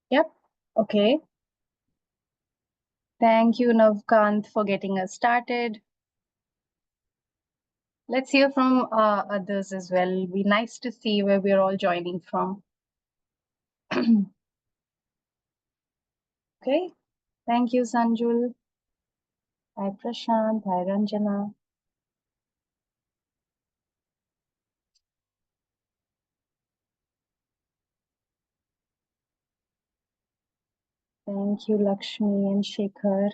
Yep. Okay. Thank you, Navkant, for getting us started. Let's hear from others as well. It'll be nice to see where we're all joining from. Okay. Thank you, Sanjul. Hi, Prashant. Hi, Ranjana. Thank you, Lakshmi and Shekhar.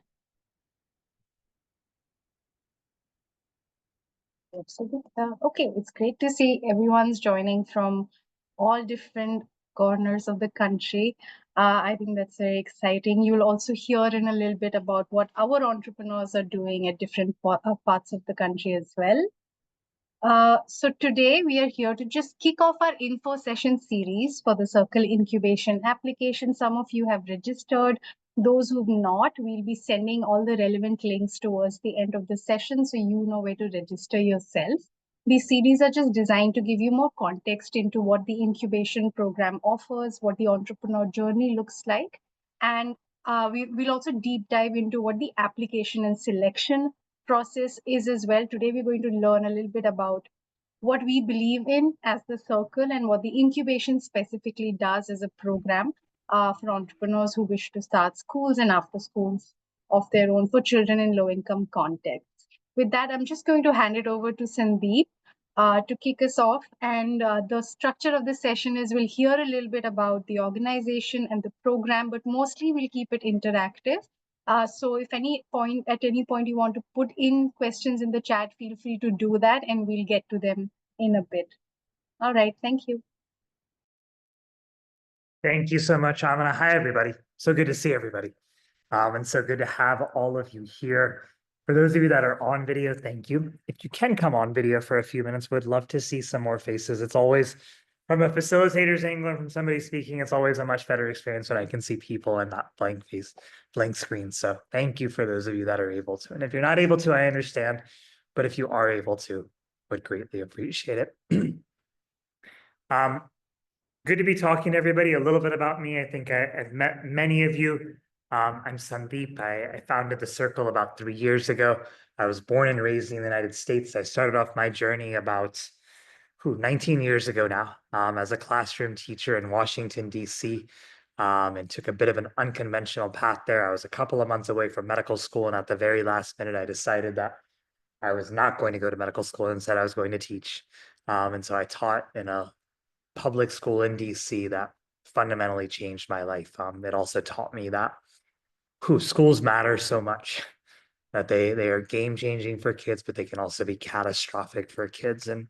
Absolutely. Okay, it's great to see everyone's joining from all different corners of the country. I think that's very exciting. You'll also hear in a little bit about what our entrepreneurs are doing at different parts of the country as well. So today we are here to just kick off our info session series for the Circle Incubation application. Some of you have registered. Those who've not, we'll be sending all the relevant links towards the end of the session so you know where to register yourself. These series are just designed to give you more context into what the incubation program offers, what the entrepreneur journey looks like, and we'll also deep dive into what the application and selection process is as well. Today, we're going to learn a little bit about what we believe in as the circle and what the incubation specifically does as a program for entrepreneurs who wish to start schools and after schools of their own for children in low income contexts. With that, I'm just going to hand it over to Sandeep to kick us off. And the structure of the session is we'll hear a little bit about the organization and the program, but mostly we'll keep it interactive. So if at any point you want to put in questions in the chat, feel free to do that and we'll get to them in a bit. All right, thank you. Thank you so much, Amina. Hi, everybody. So good to see everybody. And so good to have all of you here. For those of you that are on video, thank you. If you can come on video for a few minutes, would love to see some more faces. It's always, from a facilitator's angle and from somebody speaking, it's always a much better experience when I can see people and not blank face, blank screen. So thank you for those of you that are able to. And if you're not able to, I understand. But if you are able to, would greatly appreciate it. Good to be talking to everybody. A little bit about me. I think I've met many of you. I'm Sandeep. I founded the Circle about 3 years ago. I was born and raised in the United States. I started off my journey about 19 years ago now as a classroom teacher in Washington, D.C., and took a bit of an unconventional path there. I was a couple of months away from medical school, and at the very last minute, I decided that I was not going to go to medical school. Instead, I was going to teach. And so I taught in a public school in DC that fundamentally changed my life. It also taught me that schools matter so much, that they are game changing for kids, but they can also be catastrophic for kids. And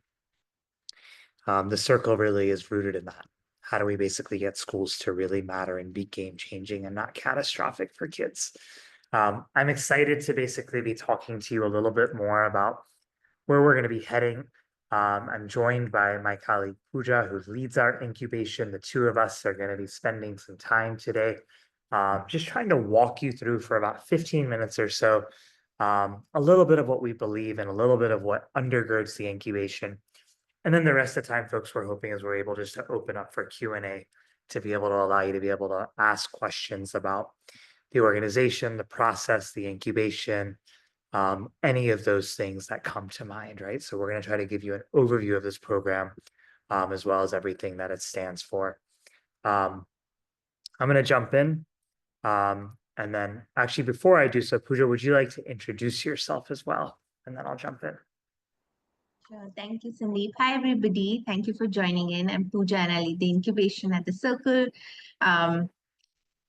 the Circle really is rooted in that. How do we basically get schools to really matter and be game changing and not catastrophic for kids? I'm excited to basically be talking to you a little bit more about where we're going to be heading. I'm joined by my colleague Pooja, who leads our incubation. The two of us are going to be spending some time today, just trying to walk you through for about 15 minutes or so, a little bit of what we believe and a little bit of what undergirds the incubation. And then the rest of the time, folks, we're hoping is we're able just to open up for Q&A to be able to allow you to be able to ask questions about the organization, the process, the incubation, any of those things that come to mind, right? So we're going to try to give you an overview of this program, as well as everything that it stands for. I'm going to jump in. And then actually, before I do so, Pooja, would you like to introduce yourself as well? And then I'll jump in. Sure. Thank you, Sandeep. Hi, everybody. Thank you for joining in. I'm Pooja and I lead the incubation at the Circle.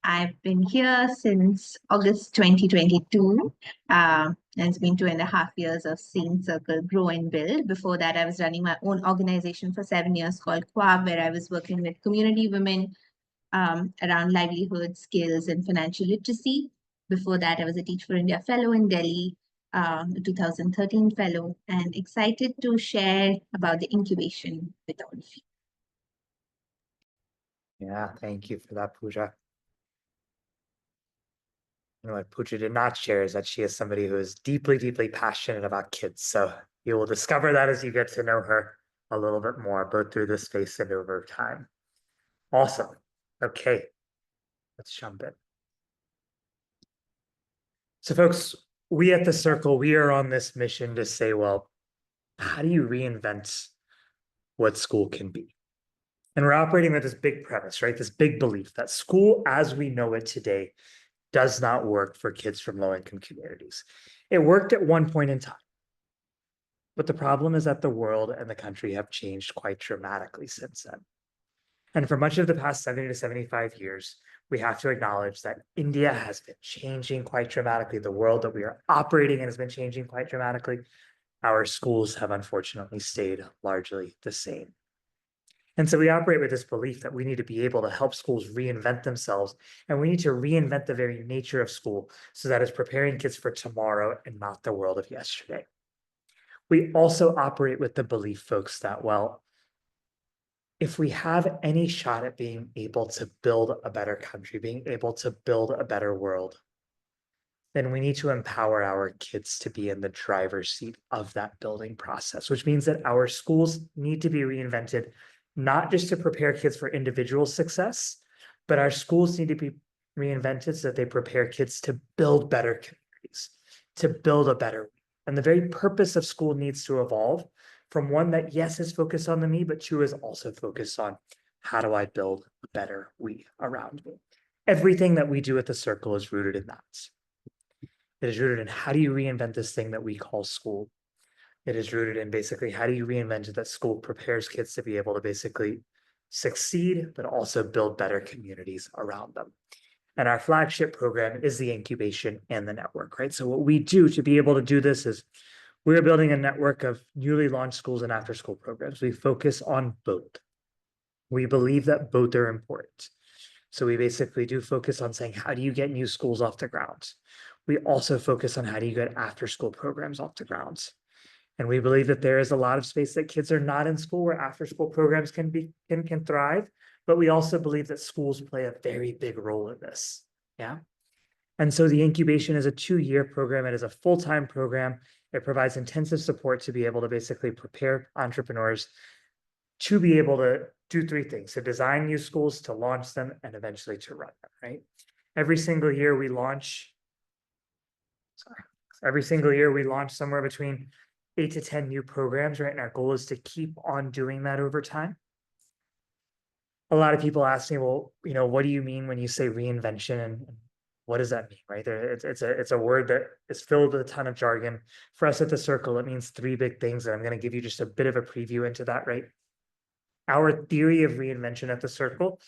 I've been here since August 2022. And it's been 2.5 years of seeing Circle grow and build. Before that, I was running my own organization for 7 years called Quab, where I was working with community women around livelihood, skills, and financial literacy. Before that, I was a Teach for India Fellow in Delhi, a 2013 Fellow, and excited to share about the incubation with all of you. Yeah, thank you for that, Pooja. You know what Pooja did not share is that she is somebody who is deeply, deeply passionate about kids. So you will discover that as you get to know her a little bit more, both through this space and over time. Awesome. Okay. Let's jump in. So folks, we at the Circle, we are on this mission to say, well, how do you reinvent what school can be? And we're operating with this big premise, right? This big belief that school as we know it today does not work for kids from low-income communities. It worked at one point in time. But the problem is that the world and the country have changed quite dramatically since then. And for much of the past 70 to 75 years, we have to acknowledge that India has been changing quite dramatically. The world that we are operating in has been changing quite dramatically. Our schools have unfortunately stayed largely the same. And so we operate with this belief that we need to be able to help schools reinvent themselves, and we need to reinvent the very nature of school so that it's preparing kids for tomorrow and not the world of yesterday. We also operate with the belief, folks, that, well, if we have any shot at being able to build a better country, being able to build a better world, then we need to empower our kids to be in the driver's seat of that building process, which means that our schools need to be reinvented, not just to prepare kids for individual success, but our schools need to be reinvented so that they prepare kids to build better communities, to build a better. And the very purpose of school needs to evolve from one that, yes, is focused on the me, but two is also focused on how do I build a better we around me. Everything that we do at the Circle is rooted in that. It is rooted in how do you reinvent this thing that we call school. It is rooted in basically how do you reinvent it that school prepares kids to be able to basically succeed, but also build better communities around them. And our flagship program is the incubation and the network, right? So what we do to be able to do this is we're building a network of newly launched schools and after school programs. We focus on both. We believe that both are important. So we basically do focus on saying, how do you get new schools off the ground? We also focus on how do you get after school programs off the ground? And we believe that there is a lot of space that kids are not in school where after school programs can thrive. But we also believe that schools play a very big role in this. Yeah. And so the incubation is a 2-year program. It is a full-time program. It provides intensive support to be able to basically prepare entrepreneurs to be able to do 3 things: to design new schools, to launch them, and eventually to run them, right? Every single year we launch somewhere between 8 to 10 new programs, right? And our goal is to keep on doing that over time. A lot of people ask me, well, what do you mean when you say reinvention, and what does that mean, right? It's a word that is filled with a ton of jargon. For us at the Circle, it means 3 big things, and I'm going to give you just a bit of a preview into that, right? Our theory of reinvention at the Circle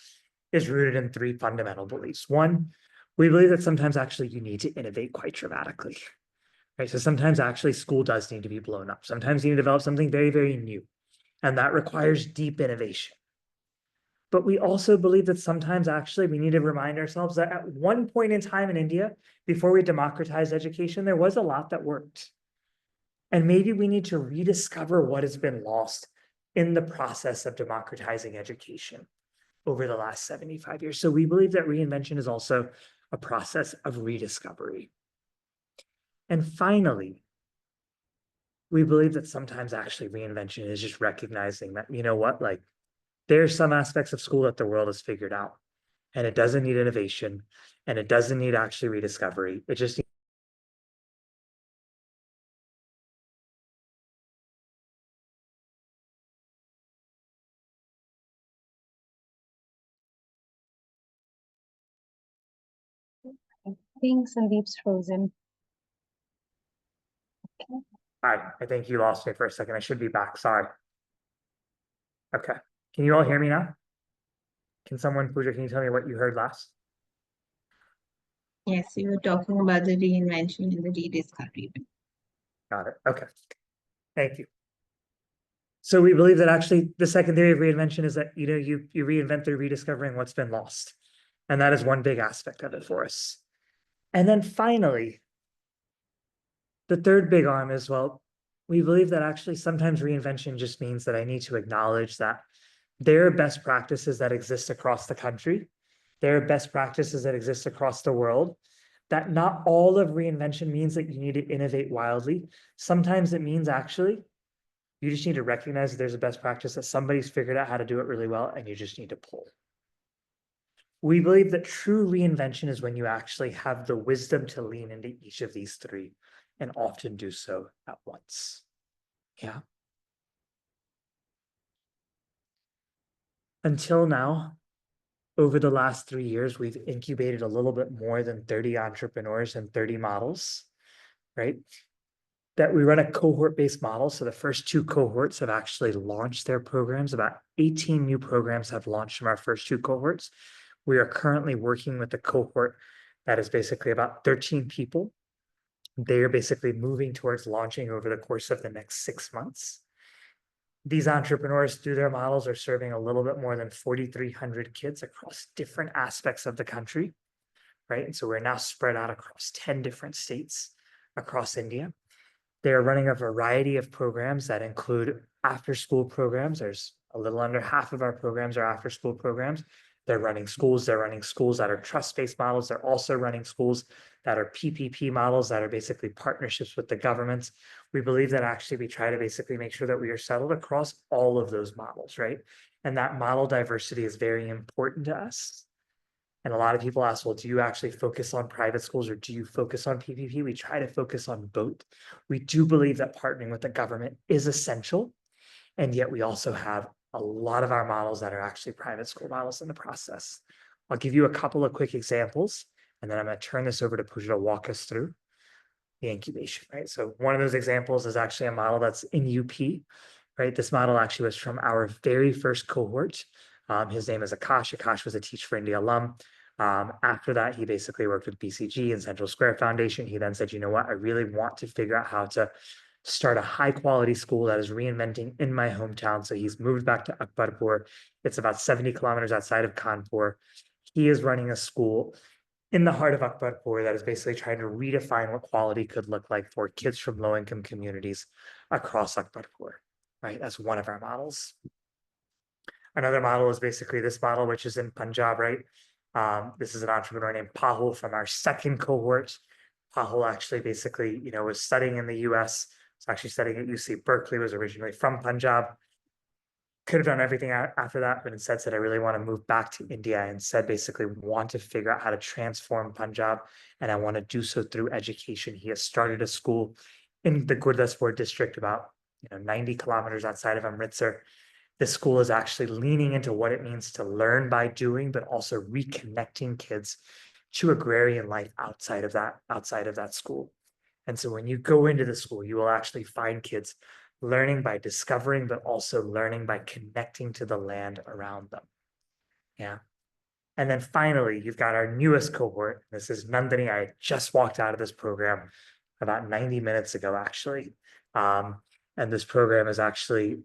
is rooted in 3 fundamental beliefs. 1, we believe that sometimes actually you need to innovate quite dramatically, right? So sometimes actually school does need to be blown up. Sometimes you need to develop something very, very new, and that requires deep innovation. But we also believe that sometimes actually we need to remind ourselves that at one point in time in India, before we democratized education, there was a lot that worked. And maybe we need to rediscover what has been lost in the process of democratizing education over the last 75 years. So we believe that reinvention is also a process of rediscovery. And finally, we believe that sometimes actually reinvention is just recognizing that, like, there's some aspects of school that the world has figured out, and it doesn't need innovation, and it doesn't need actually rediscovery. It just I think Sandeep's frozen. Okay. I think you lost me for a second. I should be back. Sorry. Okay. Can you all hear me now? Pooja, can you tell me what you heard last? Yes, we were talking about the reinvention and the rediscovery. Got it. Okay. Thank you. So we believe that actually the second theory of reinvention is that, you reinvent through rediscovering what's been lost. And that is one big aspect of it for us. And then finally, the third big arm is, well, we believe that actually sometimes reinvention just means that I need to acknowledge that there are best practices that exist across the country. There are best practices that exist across the world. That not all of reinvention means that you need to innovate wildly. Sometimes it means actually you just need to recognize that there's a best practice that somebody's figured out how to do it really well, and you just need to pull. We believe that true reinvention is when you actually have the wisdom to lean into each of these three and often do so at once. Yeah. Until now, over the last 3 years, we've incubated a little bit more than 30 entrepreneurs and 30 models, right? That we run a cohort-based model. So the first 2 cohorts have actually launched their programs. About 18 new programs have launched from our first 2 cohorts. We are currently working with a cohort that is basically about 13 people. They are basically moving towards launching over the course of the next 6 months. These entrepreneurs, through their models, are serving a little bit more than 4,300 kids across different aspects of the country, right? And so we're now spread out across 10 different states across India. They are running a variety of programs that include after-school programs. There's a little under half of our programs are after-school programs. They're running schools that are trust-based models. They're also running schools that are PPP models that are basically partnerships with the governments. We believe that actually we try to basically make sure that we are settled across all of those models, right? And that model diversity is very important to us. And a lot of people ask, well, do you actually focus on private schools or do you focus on PPP? We try to focus on both. We do believe that partnering with the government is essential. And yet we also have a lot of our models that are actually private school models in the process. I'll give you a couple of quick examples, and then I'm going to turn this over to Pooja to walk us through the incubation, right? So one of those examples is actually a model that's in UP, right? This model actually was from our very first cohort. His name is Akash. Akash was a Teach for India alum. After that, he basically worked with BCG and Central Square Foundation. He then said, you know what, I really want to figure out how to start a high quality school that is reinventing in my hometown. So he's moved back to Akbarpur. It's about 70 kilometers outside of Kanpur. He is running a school in the heart of Akbarpur that is basically trying to redefine what quality could look like for kids from low income communities across Akbarpur, right? That's one of our models. Another model is basically this model, which is in Punjab, right? This is an entrepreneur named Pahul from our second cohort. Pahul actually basically, was studying in the US. Was actually studying at UC Berkeley, was originally from Punjab. Could have done everything after that, but instead said, I really want to move back to India. And said, basically want to figure out how to transform Punjab. And I want to do so through education. He has started a school in the Gurdaspur district, about 90 kilometers outside of Amritsar. This school is actually leaning into what it means to learn by doing, but also reconnecting kids to agrarian life outside of that school. And so when you go into the school, you will actually find kids learning by discovering, but also learning by connecting to the land around them. Yeah. And then finally, you've got our newest cohort. This is Nandini. I just walked out of this program about 90 minutes ago, actually. And this program is actually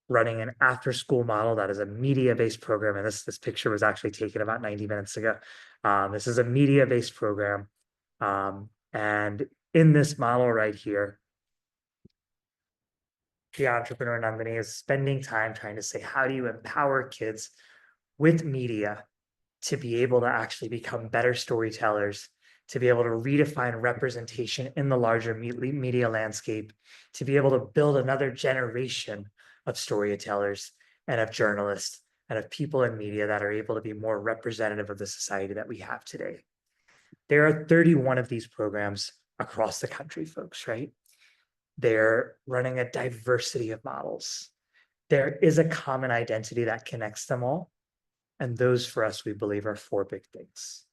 running an after-school model that is a media-based program. And this picture was actually taken about 90 minutes ago. This is a media-based program. And in this model right here, the entrepreneur Nandini is spending time trying to say, how do you empower kids with media to be able to actually become better storytellers, to be able to redefine representation in the larger media landscape, to be able to build another generation of storytellers and of journalists and of people in media that are able to be more representative of the society that we have today. There are 31 of these programs across the country, folks, right? They're running a diversity of models. There is a common identity that connects them all. And those for us, we believe, are 4 big things.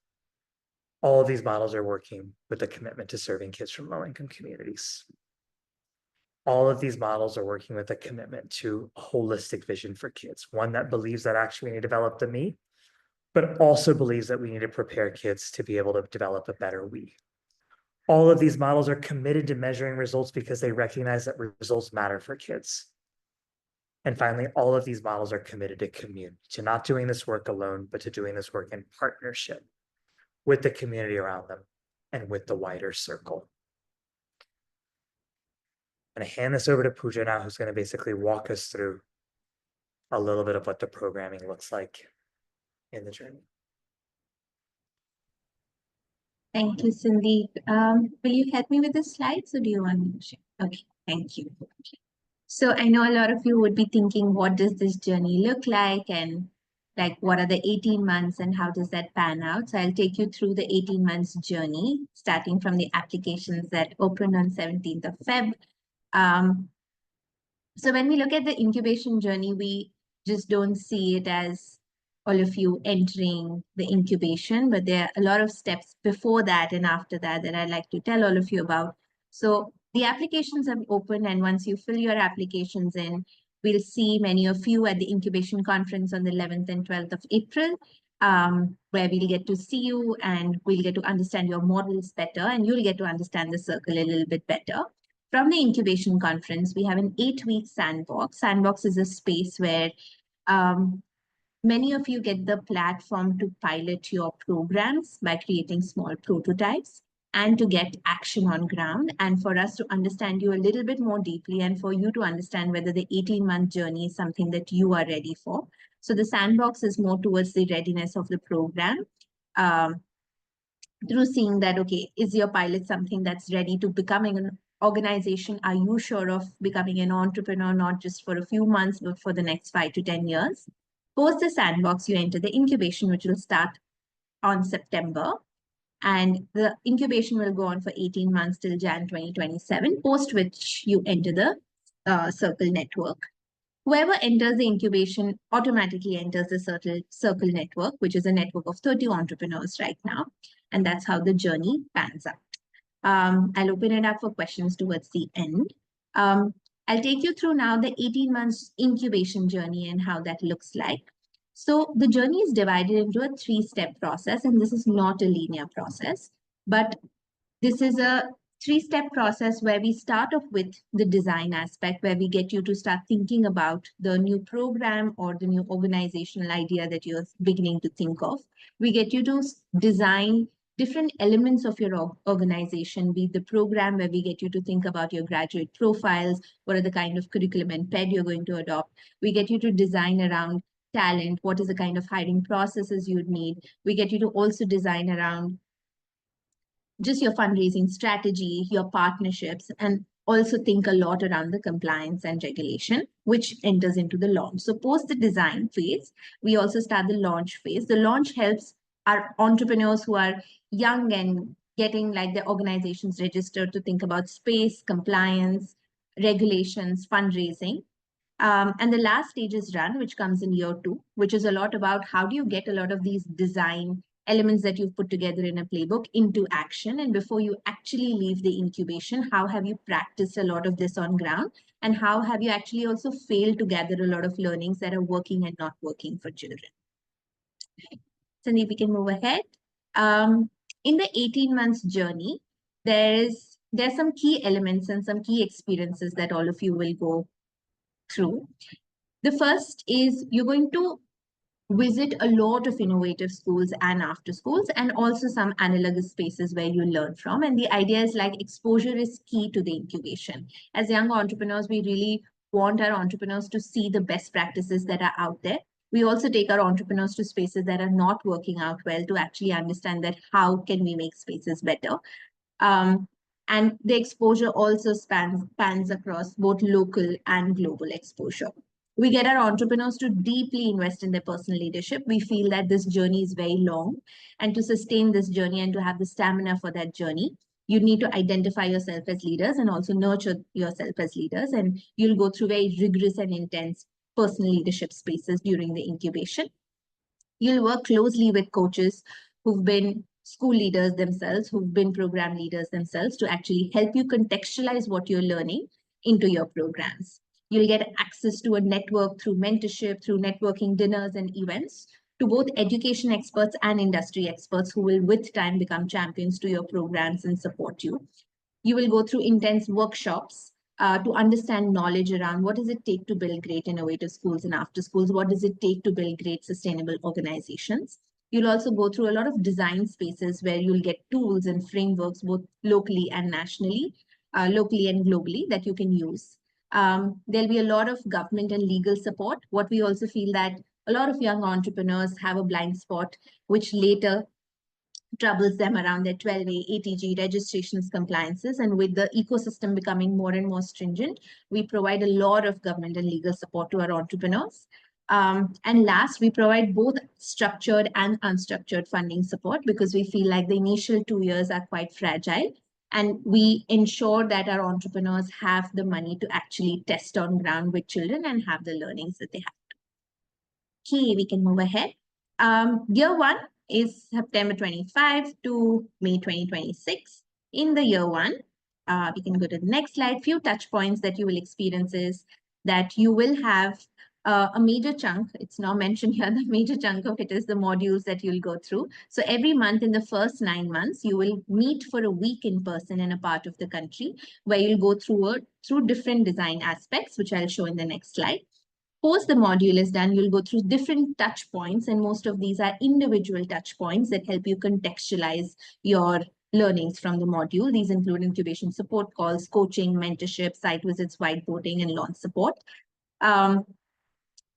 All of these models are working with a commitment to serving kids from low-income communities. All of these models are working with a commitment to a holistic vision for kids, one that believes that actually we need to develop the me, but also believes that we need to prepare kids to be able to develop a better we. All of these models are committed to measuring results because they recognize that results matter for kids. And finally, all of these models are committed to community, to not doing this work alone, but to doing this work in partnership with the community around them and with the wider circle. I'm going to hand this over to Pooja now, who's going to basically walk us through a little bit of what the programming looks like in the journey. Thank you, Sandeep. Will you help me with the slides or do you want me to share? Okay, thank you. So I know a lot of you would be thinking, what does this journey look like? And like what are the 18 months and how does that pan out. So I'll take you through the 18 months journey, starting from the applications that opened on 17th of Feb. So when we look at the incubation journey, we just don't see it as all of you entering the incubation, but there are a lot of steps before that and after that that I'd like to tell all of you about. So the applications have opened, and once you fill your applications in, we'll see many of you at the incubation conference on the 11th and 12th of April, where we'll get to see you and we'll get to understand your models better, and you'll get to understand the circle a little bit better. From the incubation conference, we have an 8-week sandbox. Sandbox is a space where many of you get the platform to pilot your programs by creating small prototypes and to get action on ground, and for us to understand you a little bit more deeply and for you to understand whether the 18-month journey is something that you are ready for. So the sandbox is more towards the readiness of the program. Through seeing that, okay, is your pilot something that's ready to becoming an organization? Are you sure of becoming an entrepreneur, not just for a few months, but for the next 5 to 10 years? Post the sandbox, you enter the incubation, which will start on September. And the incubation will go on for 18 months till Jan 2027, post which you enter the Circle network. Whoever enters the incubation automatically enters the Circle network, which is a network of 30 entrepreneurs right now. And that's how the journey pans out. I'll open it up for questions towards the end. I'll take you through now the 18 months incubation journey and how that looks like. So the journey is divided into a 3-step process, and this is not a linear process, but this is a 3-step process where we start off with the design aspect, where we get you to start thinking about the new program or the new organizational idea that you're beginning to think of. We get you to design different elements of your organization, be it the program, where we get you to think about your graduate profiles, what are the kind of curriculum and PED you're going to adopt. We get you to design around talent, what is the kind of hiring processes you'd need. We get you to also design around just your fundraising strategy, your partnerships, and also think a lot around the compliance and regulation, which enters into the launch. So post the design phase, we also start the launch phase. The launch helps our entrepreneurs who are young and getting like their organizations registered to think about space, compliance, regulations, fundraising. And the last stage is run, which comes in year 2, which is a lot about how do you get a lot of these design elements that you've put together in a playbook into action. And before you actually leave the incubation, how have you practiced a lot of this on ground? And how have you actually also failed to gather a lot of learnings that are working and not working for children? Sandeep, we can move ahead. In the 18 months journey, there's some key elements and some key experiences that all of you will go through. The first is you're going to visit a lot of innovative schools and after schools, and also some analogous spaces where you learn from. And the idea is like exposure is key to the incubation. As young entrepreneurs, we really want our entrepreneurs to see the best practices that are out there. We also take our entrepreneurs to spaces that are not working out well to actually understand that how can we make spaces better. And the exposure also spans across both local and global exposure. We get our entrepreneurs to deeply invest in their personal leadership. We feel that this journey is very long, and to sustain this journey and to have the stamina for that journey, you need to identify yourself as leaders and also nurture yourself as leaders. And you'll go through very rigorous and intense personal leadership spaces during the incubation. You'll work closely with coaches who've been school leaders themselves, who've been program leaders themselves, to actually help you contextualize what you're learning into your programs. You'll get access to a network through mentorship, through networking dinners and events, to both education experts and industry experts who will with time become champions to your programs and support you. You will go through intense workshops to understand knowledge around what does it take to build great innovative schools and after schools, what does it take to build great sustainable organizations. You'll also go through a lot of design spaces where you'll get tools and frameworks, both locally and nationally, locally and globally, that you can use. There'll be a lot of government and legal support. What we also feel that a lot of young entrepreneurs have a blind spot, which later troubles them around their 12A ATG registrations compliances. And with the ecosystem becoming more and more stringent, we provide a lot of government and legal support to our entrepreneurs. And last, we provide both structured and unstructured funding support because we feel like the initial 2 years are quite fragile. And we ensure that our entrepreneurs have the money to actually test on ground with children and have the learnings that they have. Okay, we can move ahead. Year one is September 25 to May 2026. In the year one, we can go to the next slide. Few touch points that you will experience is that you will have a major chunk. It's not mentioned here. The major chunk of it is the modules that you'll go through. So every month in the first 9 months, you will meet for a week in person in a part of the country where you'll go through different design aspects, which I'll show in the next slide. Post the module is done, you'll go through different touch points, and most of these are individual touch points that help you contextualize your learnings from the module. These include incubation support calls, coaching, mentorship, site visits, whiteboarding, and launch support.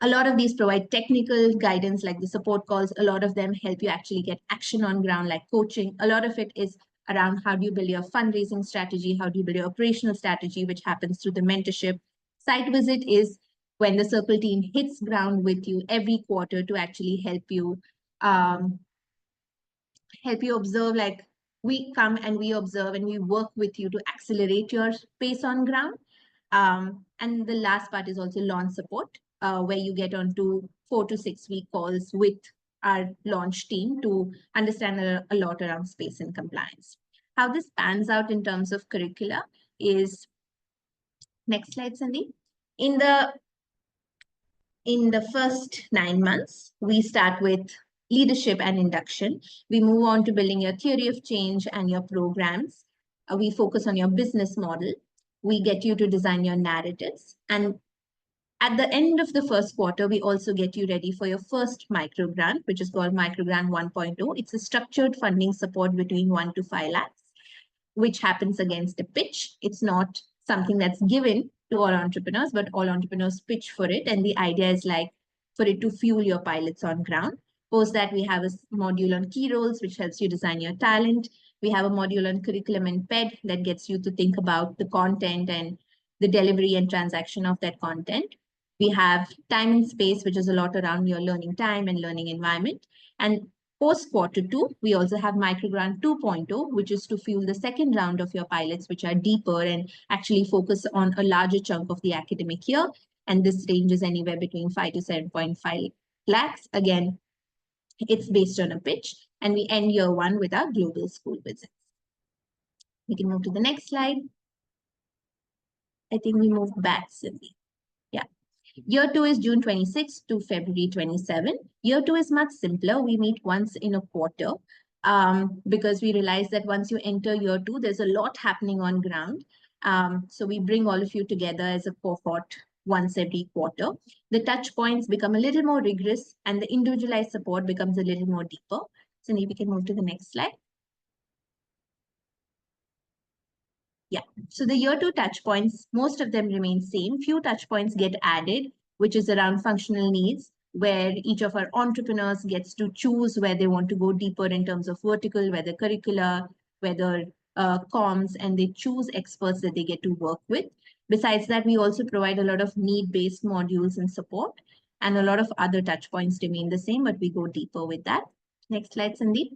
A lot of these provide technical guidance like the support calls. A lot of them help you actually get action on ground like coaching. A lot of it is around how do you build your fundraising strategy, how do you build your operational strategy, which happens through the mentorship. Site visit is when the Circle team hits ground with you every quarter to actually help you observe, like we come and we observe and we work with you to accelerate your pace on ground. And the last part is also launch support, where you get onto 4 to 6 week calls with our launch team to understand a lot around space and compliance. How this pans out in terms of curricula is, next slide, Sandeep. In the first 9 months, we start with leadership and induction. We move on to building your theory of change and your programs. We focus on your business model. We get you to design your narratives. And at the end of the first quarter, we also get you ready for your first micro grant, which is called Micro Grant 1.0. It's a structured funding support between 1 to 5 lakhs, which happens against a pitch. It's not something that's given to all entrepreneurs, but all entrepreneurs pitch for it. And the idea is like for it to fuel your pilots on ground. Post that, we have a module on key roles, which helps you design your talent. We have a module on curriculum and PED that gets you to think about the content and the delivery and transaction of that content. We have time and space, which is a lot around your learning time and learning environment. And post quarter 2, we also have Microgrant 2.0, which is to fuel the second round of your pilots, which are deeper and actually focus on a larger chunk of the academic year. And this ranges anywhere between 5 to 7.5 lakhs. Again, it's based on a pitch. And we end year 1 with our global school visits. We can move to the next slide. I think we moved back, Cindy. Yeah. Year 2 is June 26 to February 27. Year 2 is much simpler. We meet once in a quarter because we realize that once you enter year 2, there's a lot happening on ground. So we bring all of you together as a cohort once every quarter. The touch points become a little more rigorous and the individualized support becomes a little more deeper. So maybe we can move to the next slide. Yeah, so the year 2 touch points, most of them remain same. Few touch points get added, which is around functional needs, where each of our entrepreneurs gets to choose where they want to go deeper in terms of vertical, whether curricular, whether comms, and they choose experts that they get to work with. Besides that, we also provide a lot of need-based modules and support, and a lot of other touch points remain the same, but we go deeper with that. Next slide, Sandeep.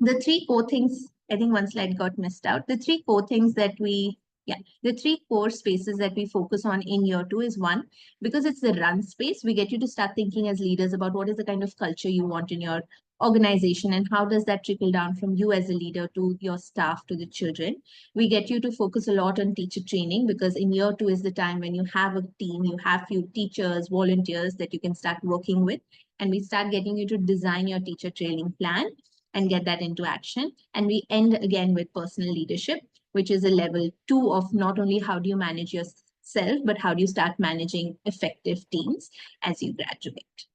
The 3 core things, I think one slide got missed out. The 3 core things that the 3 core spaces that we focus on in year 2 is 1, because it's the run space, we get you to start thinking as leaders about what is the kind of culture you want in your organization and how does that trickle down from you as a leader to your staff, to the children. We get you to focus a lot on teacher training because in year 2 is the time when you have a team, you have few teachers, volunteers that you can start working with, and we start getting you to design your teacher training plan and get that into action. And we end again with personal leadership, which is a level 2 of not only how do you manage yourself, but how do you start managing effective teams as you graduate.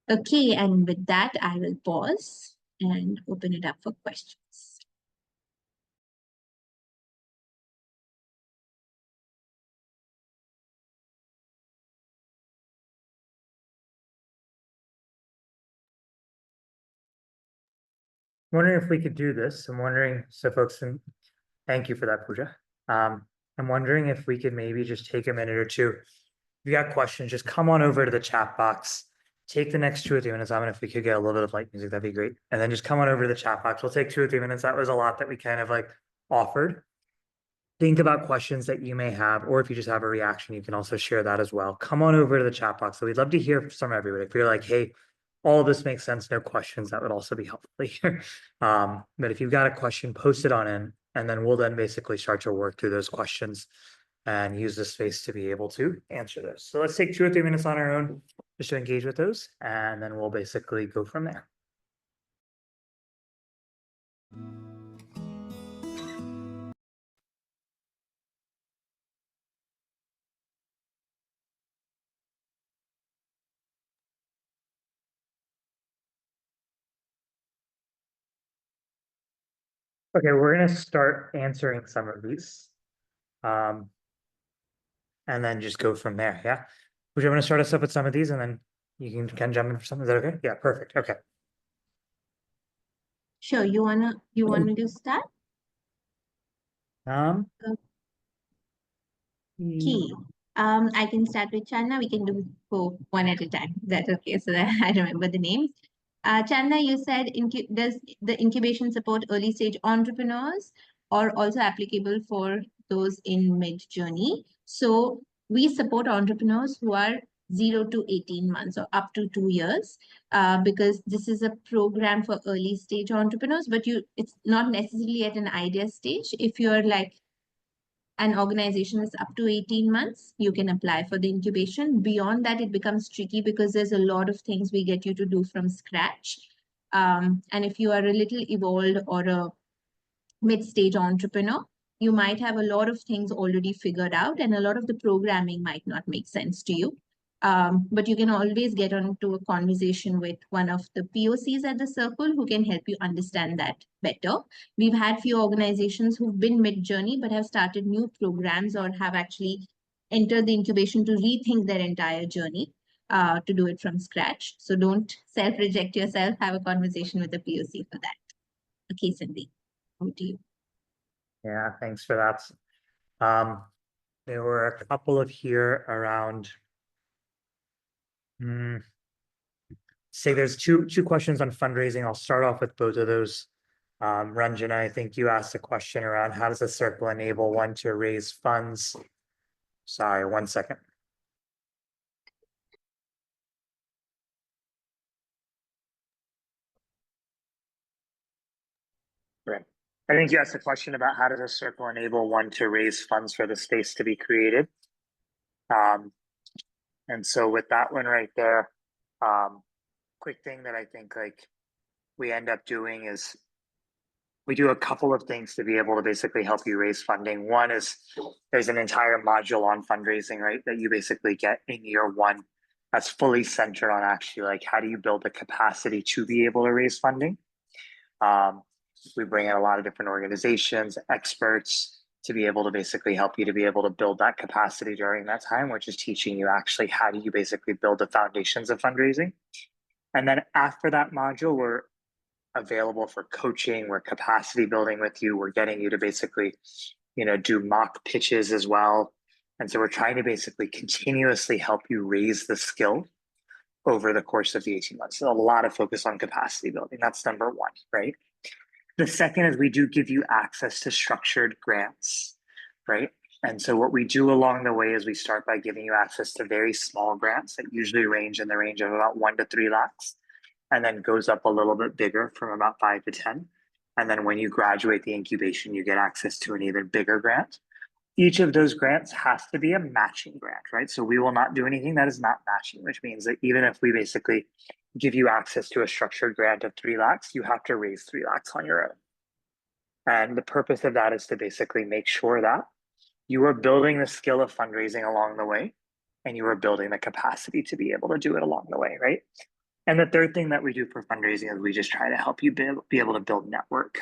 Okay, and with that, I will pause and open it up for questions. Wondering if we could do this. I'm wondering, so folks, and thank you for that, Pooja. I'm wondering if we could maybe just take a minute or two you got questions, just come on over to the chat box. Take the next 2 or 3 minutes. I mean, if we could get a little bit of light music, that'd be great. And then just come on over to the chat box. We'll take 2 or 3 minutes. That was a lot that we kind of like offered. Think about questions that you may have, or if you just have a reaction, you can also share that as well. Come on over to the chat box. So we'd love to hear from everybody. If you're like, hey, all of this makes sense, no questions, that would also be helpful here. But if you've got a question, post it on in, and then we'll then basically start to work through those questions and use the space to be able to answer those. So let's take 2 or 3 minutes on our own just to engage with those, and then we'll basically go from there. Okay, we're going to start answering some of these. And then just go from there. Yeah. Would you want to start us up with some of these and then you can jump in for something? Is that okay? Yeah, perfect. Okay. Sure, you wanna do start? Um, Key. I can start with Chanda. We can do one at a time. That's okay. So that I remember the names. Chanda, you said does the incubation support early stage entrepreneurs or also applicable for those in mid journey? So we support entrepreneurs who are 0 to 18 months or up to 2 years, because this is a program for early stage entrepreneurs, but it's not necessarily at an idea stage. If you're like an organization is up to 18 months, you can apply for the incubation. Beyond that, it becomes tricky because there's a lot of things we get you to do from scratch. And if you are a little evolved or a mid-stage entrepreneur, you might have a lot of things already figured out and a lot of the programming might not make sense to you. But you can always get onto a conversation with one of the POCs at the circle who can help you understand that better. We've had few organizations who've been mid-journey but have started new programs or have actually entered the incubation to rethink their entire journey, to do it from scratch. So don't self-reject yourself. Have a conversation with the POC for that. Okay, Cindy, over to you. yeah, thanks for that. There were a couple of here around, say there's two questions on fundraising. I'll start off with both of those. Ranjana, I think you asked a question around how does the circle enable one to raise funds? Sorry, 1 second. Right. I think you asked a question about how does a circle enable one to raise funds for the space to be created. And so with that one right there, quick thing that I think like we end up doing is we do a couple of things to be able to basically help you raise funding. One is there's an entire module on fundraising, right, that you basically get in year one that's fully centered on actually like how do you build the capacity to be able to raise funding. We bring in a lot of different organizations, experts to be able to basically help you to be able to build that capacity during that time, which is teaching you actually how do you basically build the foundations of fundraising. And then after that module, we're available for coaching, we're capacity building with you, we're getting you to basically, do mock pitches as well. And so we're trying to basically continuously help you raise the skill over the course of the 18 months. So a lot of focus on capacity building. That's number one, right? The second is we do give you access to structured grants, right? And so what we do along the way is we start by giving you access to very small grants that usually range in the range of about 1 to 3 lakhs, and then goes up a little bit bigger from about 5 to 10. And then when you graduate the incubation, you get access to an even bigger grant. Each of those grants has to be a matching grant, right? So we will not do anything that is not matching, which means that even if we basically give you access to a structured grant of 3 lakhs, you have to raise 3 lakhs on your own. And the purpose of that is to basically make sure that you are building the skill of fundraising along the way, and you are building the capacity to be able to do it along the way, right? And the third thing that we do for fundraising is we just try to help you be able to build network.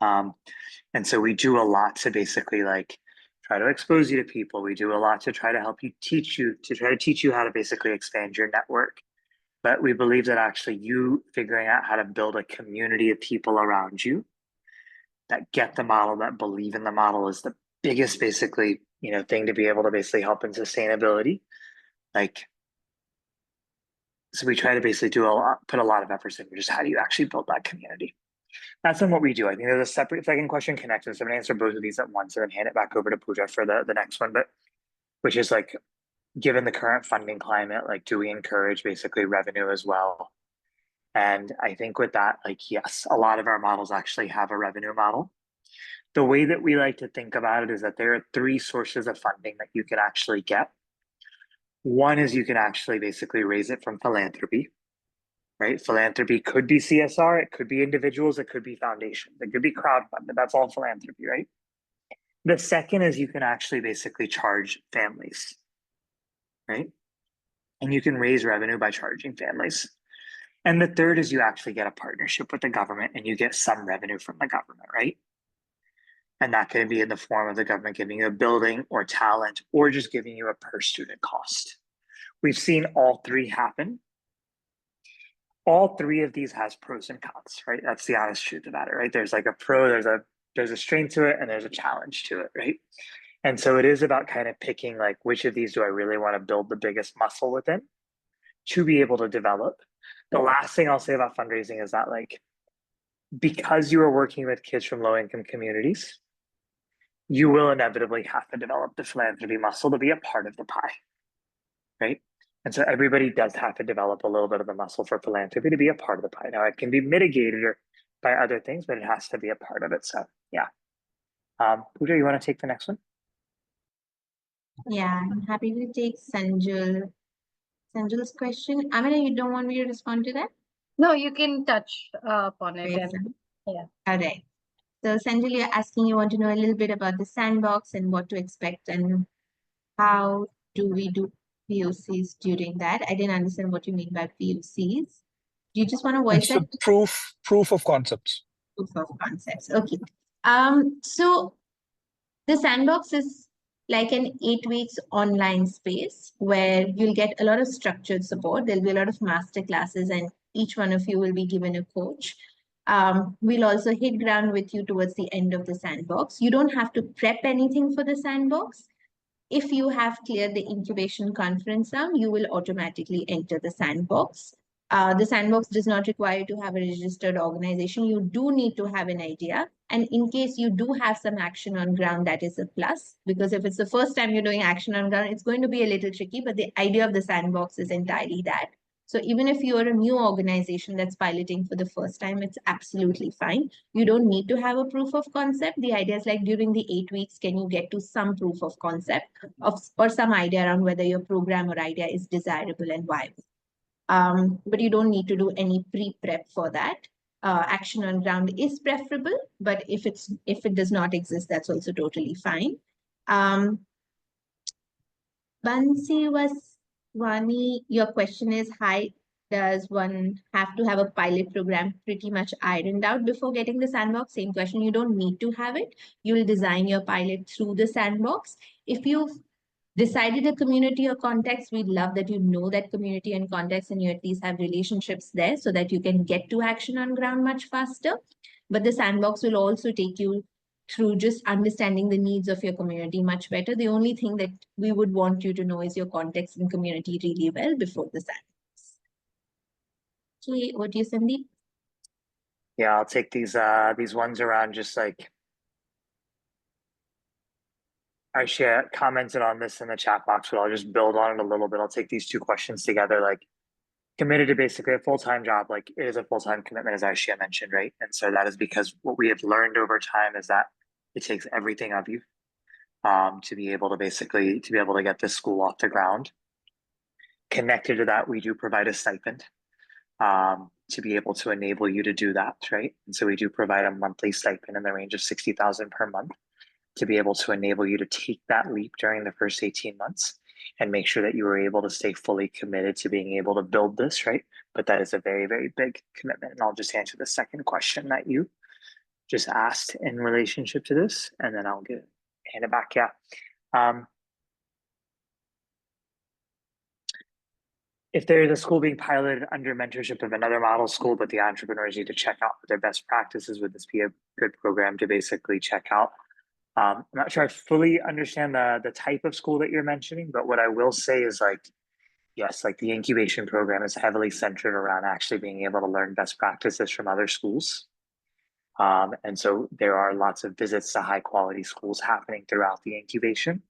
And so we do a lot to basically like try to expose you to people. We do a lot to try to help you teach you how to basically expand your network. But we believe that actually you figuring out how to build a community of people around you that get the model, that believe in the model is the biggest basically thing to be able to basically help in sustainability. So we try to basically put a lot of efforts into just how do you actually build that community. That's then what we do. I think there's a separate second question connected. So I'm gonna answer both of these at once and then hand it back over to Pooja for the next one, which is given the current funding climate, do we encourage basically revenue as well? And I think with that, yes, a lot of our models actually have a revenue model. The way that we like to think about it is that there are 3 sources of funding that you can actually get. One is you can actually basically raise it from philanthropy, right? Philanthropy could be CSR, it could be individuals, it could be foundations, it could be crowdfunded. That's all philanthropy, right? The second is you can actually basically charge families, right? And you can raise revenue by charging families. And the third is you actually get a partnership with the government and you get some revenue from the government, right? And that can be in the form of the government giving you a building or talent or just giving you a per student cost. We've seen all 3 happen. All 3 of these has pros and cons, right? That's the honest truth about it, right? There's a pro, there's a strength to it, and there's a challenge to it, right? And so it is about kind of picking which of these do I really want to build the biggest muscle within to be able to develop. The last thing I'll say about fundraising is that because you are working with kids from low income communities, you will inevitably have to develop the philanthropy muscle to be a part of the pie, right? And so everybody does have to develop a little bit of the muscle for philanthropy to be a part of the pie. Now it can be mitigated by other things, but it has to be a part of it. So yeah. Pooja, you want to take the next one? Yeah, I'm happy to take Sanjal's question. Amina, you don't want me to respond to that? No, you can touch upon it. Right, And Sam? yeah. All right. So Sanjal, you're asking, you want to know a little bit about the sandbox and what to expect and how do we do POCs during that? I didn't understand what you mean by POCs. Do you just want to voice It's that? the proof of concepts. Proof of concepts. Okay. So the sandbox is like an 8 weeks online space where you'll get a lot of structured support. There'll be a lot of master classes and each one of you will be given a coach. We'll also hit ground with you towards the end of the sandbox. You don't have to prep anything for the sandbox. If you have cleared the incubation conference round, you will automatically enter the sandbox. The sandbox does not require you to have a registered organization. You do need to have an idea. And in case you do have some action on ground, that is a plus. Because if it's the first time you're doing action on ground, it's going to be a little tricky. But the idea of the sandbox is entirely that. So even if you're a new organization that's piloting for the first time, it's absolutely fine. You don't need to have a proof of concept. The idea is during the 8 weeks, can you get to some proof of concept or some idea around whether your program or idea is desirable and viable. But you don't need to do any pre-prep for that. Action on ground is preferable, but if it does not exist, that's also totally fine. Bansi Vaswani, your question is, hi, does one have to have a pilot program pretty much ironed out before getting the sandbox? Same question, you don't need to have it. You will design your pilot through the sandbox. If you've decided a community or context, we love that you know that community and context and you at least have relationships there so that you can get to action on ground much faster. But the sandbox will also take you through just understanding the needs of your community much better. The only thing that we would want you to know is your context and community really well before the sandbox. Okay, what do you, Sandeep? Yeah, I'll take these ones around just Aisha commented on this in the chat box, but I'll just build on it a little bit. I'll take these 2 questions together. Committed to basically a full-time job, it is a full-time commitment, as Aisha mentioned, right? And so that is because what we have learned over time is that it takes everything of you to be able to get this school off the ground. Connected to that, we do provide a stipend to be able to enable you to do that, right? And so we do provide a monthly stipend in the range of 60,000 per month to be able to enable you to take that leap during the first 18 months and make sure that you were able to stay fully committed to being able to build this, right? But that is a very, very big commitment. And I'll just answer the second question that you just asked in relationship to this, and then I'll hand it back. Yeah. If there's a school being piloted under mentorship of another model school, but the entrepreneurs need to check out their best practices, would this be a good program to basically check out? I'm not sure I fully understand the type of school that you're mentioning, but what I will say is like, yes, like the incubation program is heavily centered around actually being able to learn best practices from other schools. And so there are lots of visits to high quality schools happening throughout the incubation.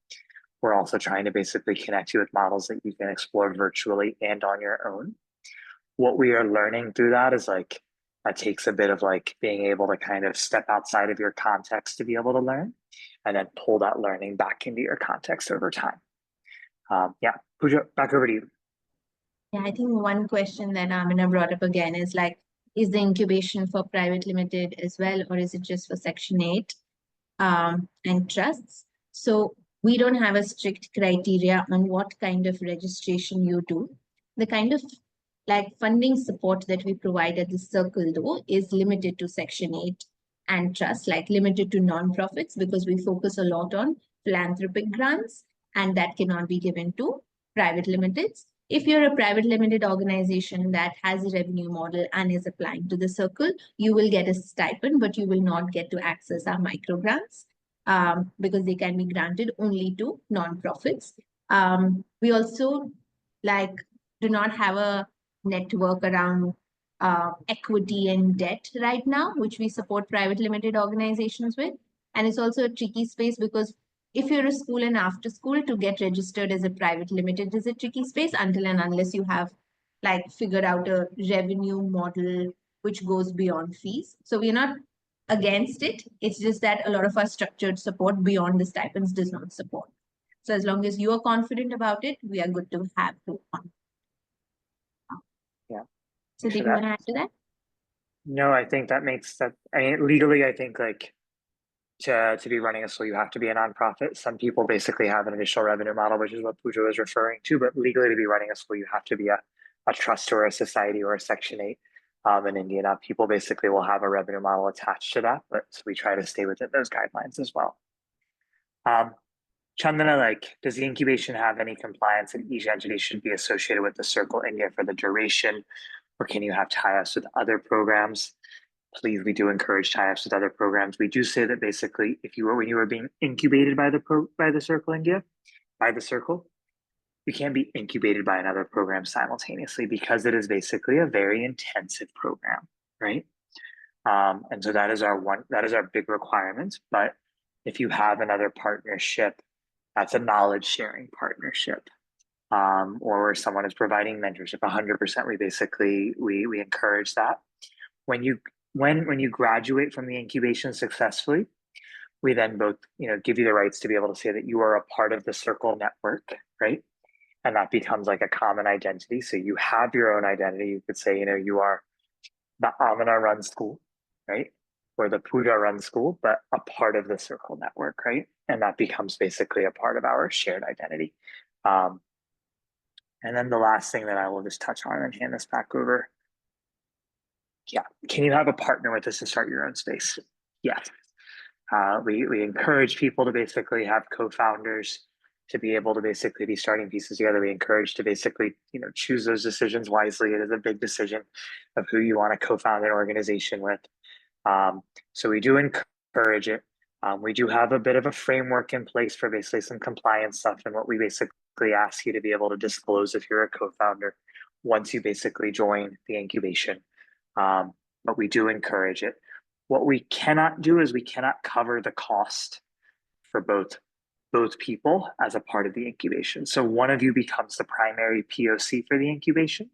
We're also trying to basically connect you with models that you can explore virtually and on your own. What we are learning through that is like, that takes a bit of like being able to kind of step outside of your context to be able to learn and then pull that learning back into your context over time. Yeah, Pooja, back over to you. Yeah, I think one question that Amina brought up again is like, is the incubation for private limited as well, or is it just for Section 8 and trusts? So we don't have a strict criteria on what kind of registration you do. The kind of like funding support that we provide at the Circle though is limited to Section 8 and trust, like limited to nonprofits, because we focus a lot on philanthropic grants and that cannot be given to private limiteds. If you're a private limited organization that has a revenue model and is applying to the Circle, you will get a stipend, but you will not get to access our micro grants because they can be granted only to nonprofits. We also like do not have a network around equity and debt right now, which we support private limited organizations with. And it's also a tricky space because if you're a school and after school, to get registered as a private limited is a tricky space until and unless you have like figured out a revenue model which goes beyond fees. So we're not against it. It's just that a lot of our structured support beyond the stipends does not support. So as long as you are confident about it, we are good to have you on. Yeah. So did you want to add to that? No, I think that makes that, I mean, legally, I think like to be running a school, you have to be a nonprofit. Some people basically have an initial revenue model, which is what Pooja was referring to, but legally to be running a school, you have to be a trust or a society or a Section 8. In India, people basically will have a revenue model attached to that, but so we try to stay within those guidelines as well. Chandana, like, does the incubation have any compliance and each entity should be associated with the Circle India for the duration, or can you have tie-ups with other programs? Please, we do encourage tie-ups with other programs. We do say that basically, if you were when you were being incubated by the Circle India, by the Circle, you can't be incubated by another program simultaneously because it is basically a very intensive program, right? And so that is our big requirement. But if you have another partnership, that's a knowledge sharing partnership, or where someone is providing mentorship. 100%, we basically we encourage that. When you graduate from the incubation successfully, we then both give you the rights to be able to say that you are a part of the Circle network, right? And that becomes like a common identity. So you have your own identity. You could say, you are the Amina run school, right? Or the Pooja run school, but a part of the Circle network, right? And that becomes basically a part of our shared identity. And then the last thing that I will just touch on and hand this back over. Yeah, can you have a partner with us to start your own space? Yes. We encourage people to basically have co-founders to be able to basically be starting pieces together. We encourage to basically, choose those decisions wisely. It is a big decision of who you want to co-found an organization with. So we do encourage it. We do have a bit of a framework in place for basically some compliance stuff and what we basically ask you to be able to disclose if you're a co-founder once you basically join the incubation. But we do encourage it. What we cannot do is we cannot cover the cost for both people as a part of the incubation. So one of you becomes the primary POC for the incubation,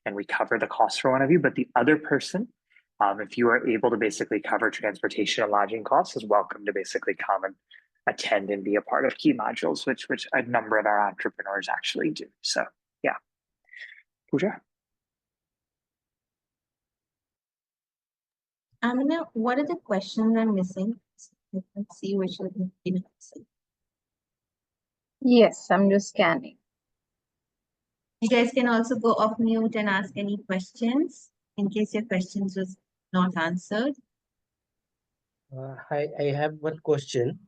and we cover the cost for one of you, but the other person, if you are able to basically cover transportation and lodging costs, is welcome to basically come and attend and be a part of key modules, which a number of our entrepreneurs actually do. So yeah. Pooja? Amina, what are the questions I'm missing? Let's see which have been answered. Yes, I'm just scanning. You guys can also go off mute and ask any questions in case your questions was not answered. Hi, I have one question.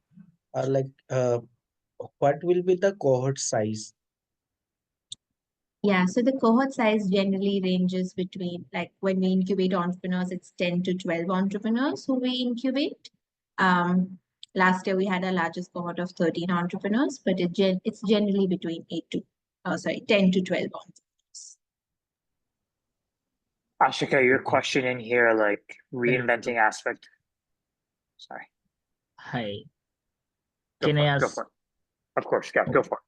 What will be the cohort size? Yeah, so the cohort size generally ranges between, like when we incubate entrepreneurs, it's 10 to 12 entrepreneurs who we incubate. Last year, we had our largest cohort of 13 entrepreneurs, but it's generally between 10 to 12 entrepreneurs. Ashika, your question in here, like reinventing aspect. Sorry. Hi. Go Can for I it. Go ask? for it. Of course, yeah, go for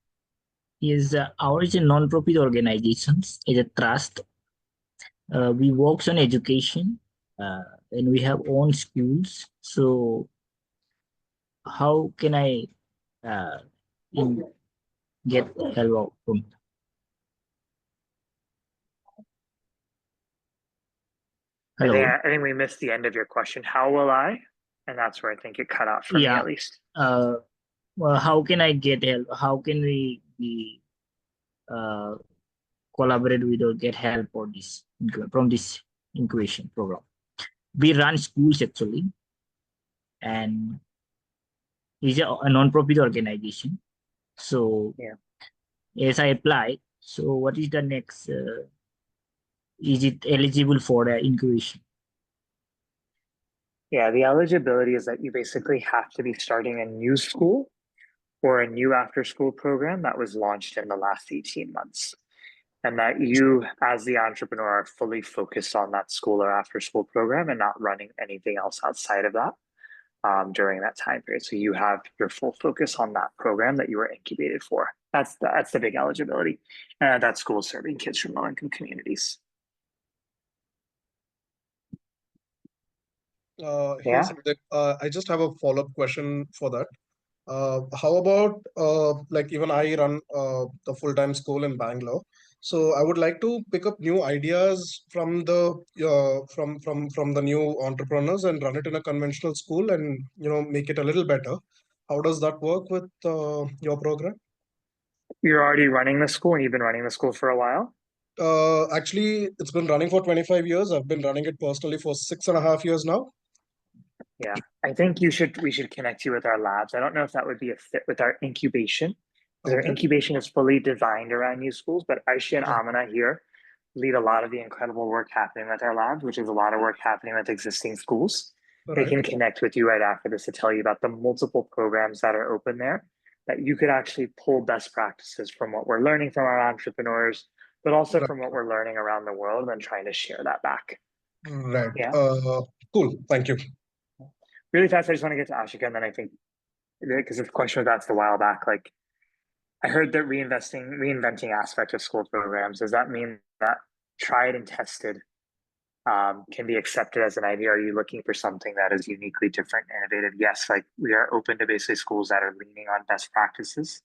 it. Is ours a non-profit organizations is a trust. We works on education, and we have own schools. So how can I uh, get help out from? Hello. I think we missed the end of your question. How will I? And that's where I think it cut out for me Yeah. at least. Well, how can I get help? How can we be collaborate with or get help for this from this incubation program? We run schools actually, and it's a non-profit organization. So Yeah. as I applied, so what is the next? Is it eligible for the incubation? Yeah, the eligibility is that you basically have to be starting a new school or a new after school program that was launched in the last 18 months. And that you, as the entrepreneur, are fully focused on that school or after school program and not running anything else outside of that during that time period. So you have your full focus on that program that you were incubated for. That's the big eligibility. That school serving kids from low-income communities. Hey, Yeah. Sandeep, I just have a follow-up question for that. How about like even I run the full-time school in Bangalore, so I would like to pick up new ideas from the from the new entrepreneurs and run it in a conventional school and make it a little better. How does that work with your program? You're already running the school and you've been running the school for a while? Actually, it's been running for 25 years. I've been running it personally for 6.5 years now. Yeah, I think we should connect you with our labs. I don't know if that would be a fit with our incubation. Because our Okay. incubation is fully designed around new schools, but Aishi and Right. Amina here lead a lot of the incredible work happening with our labs, which is a lot of work happening with existing schools. They Right. can connect with you right after this to tell you about the multiple programs that are open there, that you could actually pull best practices from what we're learning from our entrepreneurs, but also Right. from what we're learning around the world and trying to share that back. Right. Yeah. Cool. Thank you. Really fast, I just want to get to Ashika, and then I think, because the question was asked a while back, like, I heard that reinventing aspect of school programs. Does that mean that tried and tested can be accepted as an idea? Are you looking for something that is uniquely different, innovative? Yes, like we are open to basically schools that are leaning on best practices,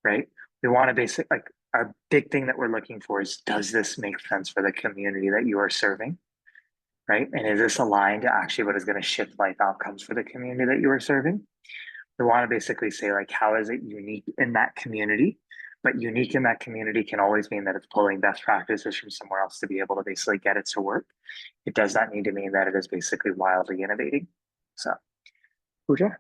right? We want to like a big thing that we're looking for is, does this make sense for the community that you are serving? Right? And is this aligned to actually what is going to shift life outcomes for the community that you are serving? We want to basically say, like, how is it unique in that community? But unique in that community can always mean that it's pulling best practices from somewhere else to be able to basically get it to work. It does not need to mean that it is basically wildly innovating. So, Pooja?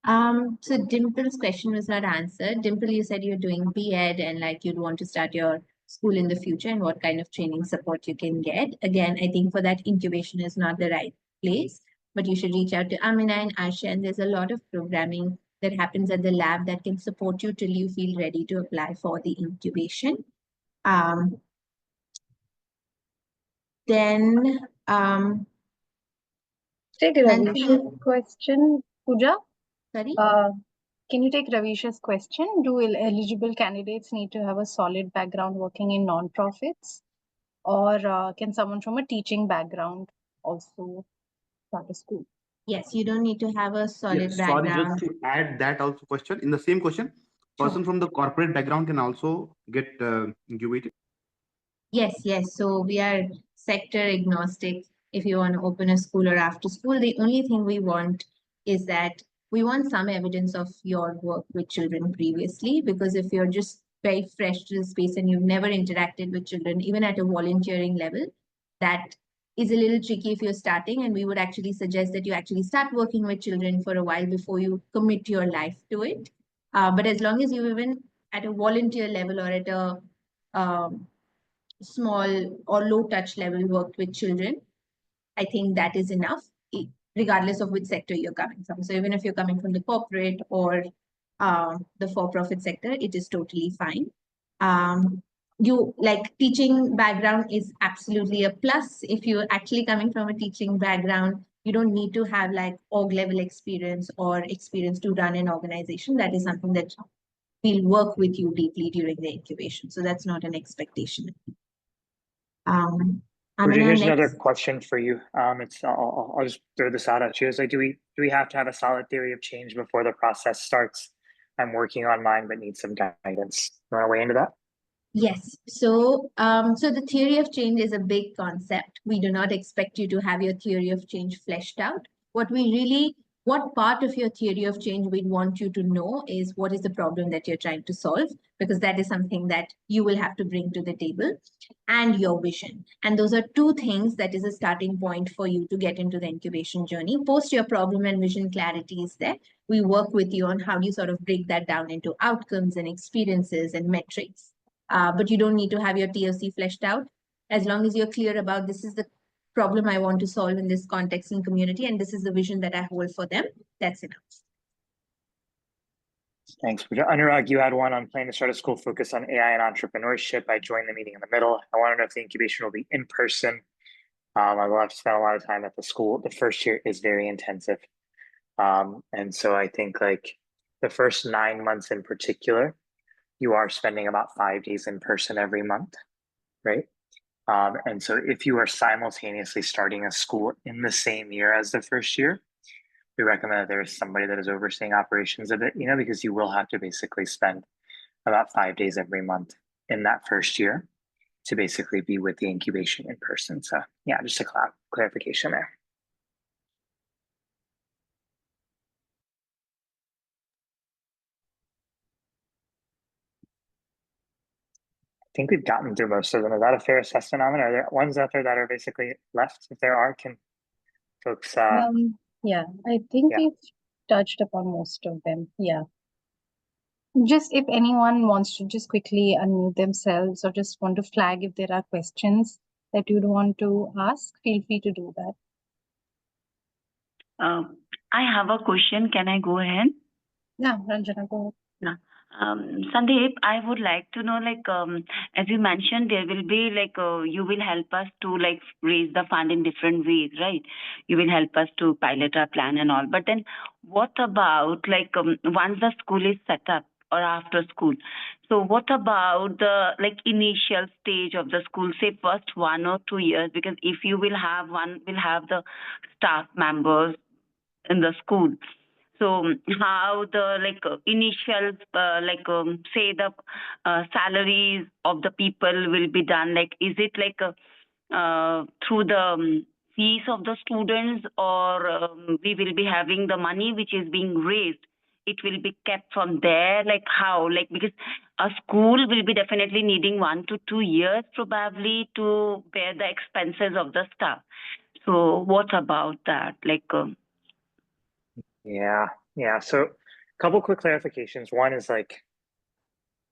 So Dimple's question was not answered. Dimple, you said you're doing B.Ed and like you'd want to start your school in the future and what kind of training support you can get. Again, I think for that incubation is not the right place, but you should reach out to Amina and Asha, and there's a lot of programming that happens at the lab that can support you till you feel ready to apply for the incubation. Then Take Nancy, Ravisha's question, Pooja. sorry? Can you take Ravisha's question? Do eligible candidates need to have a solid background working in non-profits? Or can someone from a teaching background also start a school? Yes, you don't need to have a solid Sorry, background. just to add that also question. In the same question, Sure. person from the corporate background can also get incubated. Yes, yes. So we are sector agnostic. If you want to open a school or after school, the only thing we want is that we want some evidence of your work with children previously, because if you're just very fresh to the space and you've never interacted with children, even at a volunteering level, that is a little tricky if you're starting. And we would actually suggest that you actually start working with children for a while before you commit your life to it. But as long as you even at a volunteer level or at a small or low touch level worked with children, I think that is enough. regardless of which sector you're coming from. So even if you're coming from the corporate or the for-profit sector, it is totally fine. You like teaching background is absolutely a plus. If you're actually coming from a teaching background, you don't need to have like org level experience or experience to run an organization. That is something that we'll work with you deeply during the incubation. So that's not an expectation. Here's another Next. question for you. I'll just throw this out at you. It's like, do we have to have a solid theory of change before the process starts? I'm working on mine, but need some guidance. You want to weigh into that? Yes. So, so the theory of change is a big concept. We do not expect you to have your theory of change fleshed out. What part of your theory of change we want you to know is what is the problem that you're trying to solve, because that is something that you will have to bring to the table, and your vision. And those are two things that is a starting point for you to get into the incubation journey. Post your problem and vision clarity is there. We work with you on how do you sort of break that down into outcomes and experiences and metrics. But you don't need to have your TOC fleshed out. As long as you're clear about this is the problem I want to solve in this context and community, and this is the vision that I hold for them, that's enough. Thanks. Anurag, you had one on planning to start a school focused on AI and entrepreneurship. I joined the meeting in the middle. I want to know if the incubation will be in person. I will have to spend a lot of time at the school. The first year is very intensive. And so I think like the first 9 months in particular, you are spending about 5 days in person every month, right? And so if you are simultaneously starting a school in the same year as the first year, we recommend that there is somebody that is overseeing operations of it, because you will have to basically spend about 5 days every month in that first year to basically be with the incubation in person. So yeah, just a clarification there. I think we've gotten through most of them. Is that a fair assessment, Amin? Are there ones out there that are basically left? If there are, can folks Yeah, I think yeah. we've touched upon most of them. Yeah. Just if anyone wants to just quickly unmute themselves or just want to flag if there are questions that you'd want to ask, feel free to do that. I have a question. Can I go ahead? Yeah, Ranjana, go ahead. Yeah. Sandeep, I would like to know, as you mentioned, there will be you will help us to raise the fund in different ways, right? You will help us to pilot our plan and all. But then what about once the school is set up or after school? So what about the initial stage of the school, say first 1 or 2 years? Because if you will have the staff members in the school. So how the initial say the salaries of the people will be done? Is it through the fees of the students, or we will be having the money which is being raised? It will be kept from there. How? Because a school will be definitely needing 1 to 2 years probably to bear the expenses of the staff. So what about that? Yeah. So a couple quick clarifications. One is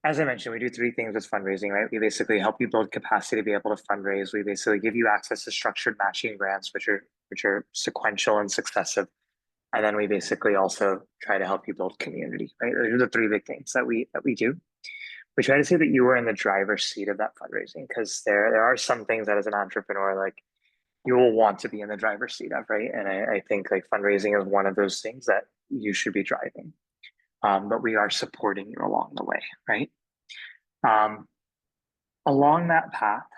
as I mentioned, we do 3 things with fundraising, right? We basically help you build capacity to be able to fundraise. We basically give you access to structured matching grants, which are sequential and successive. And then we basically also try to help you build community, right? Those are the 3 big things that we do. We try to say that you are in the driver's seat of that fundraising, because there are some things that as an entrepreneur, you will want to be in the driver's seat of, right? And I think fundraising is one of those things that you should be driving. But we are supporting you along the way, right? Along that path,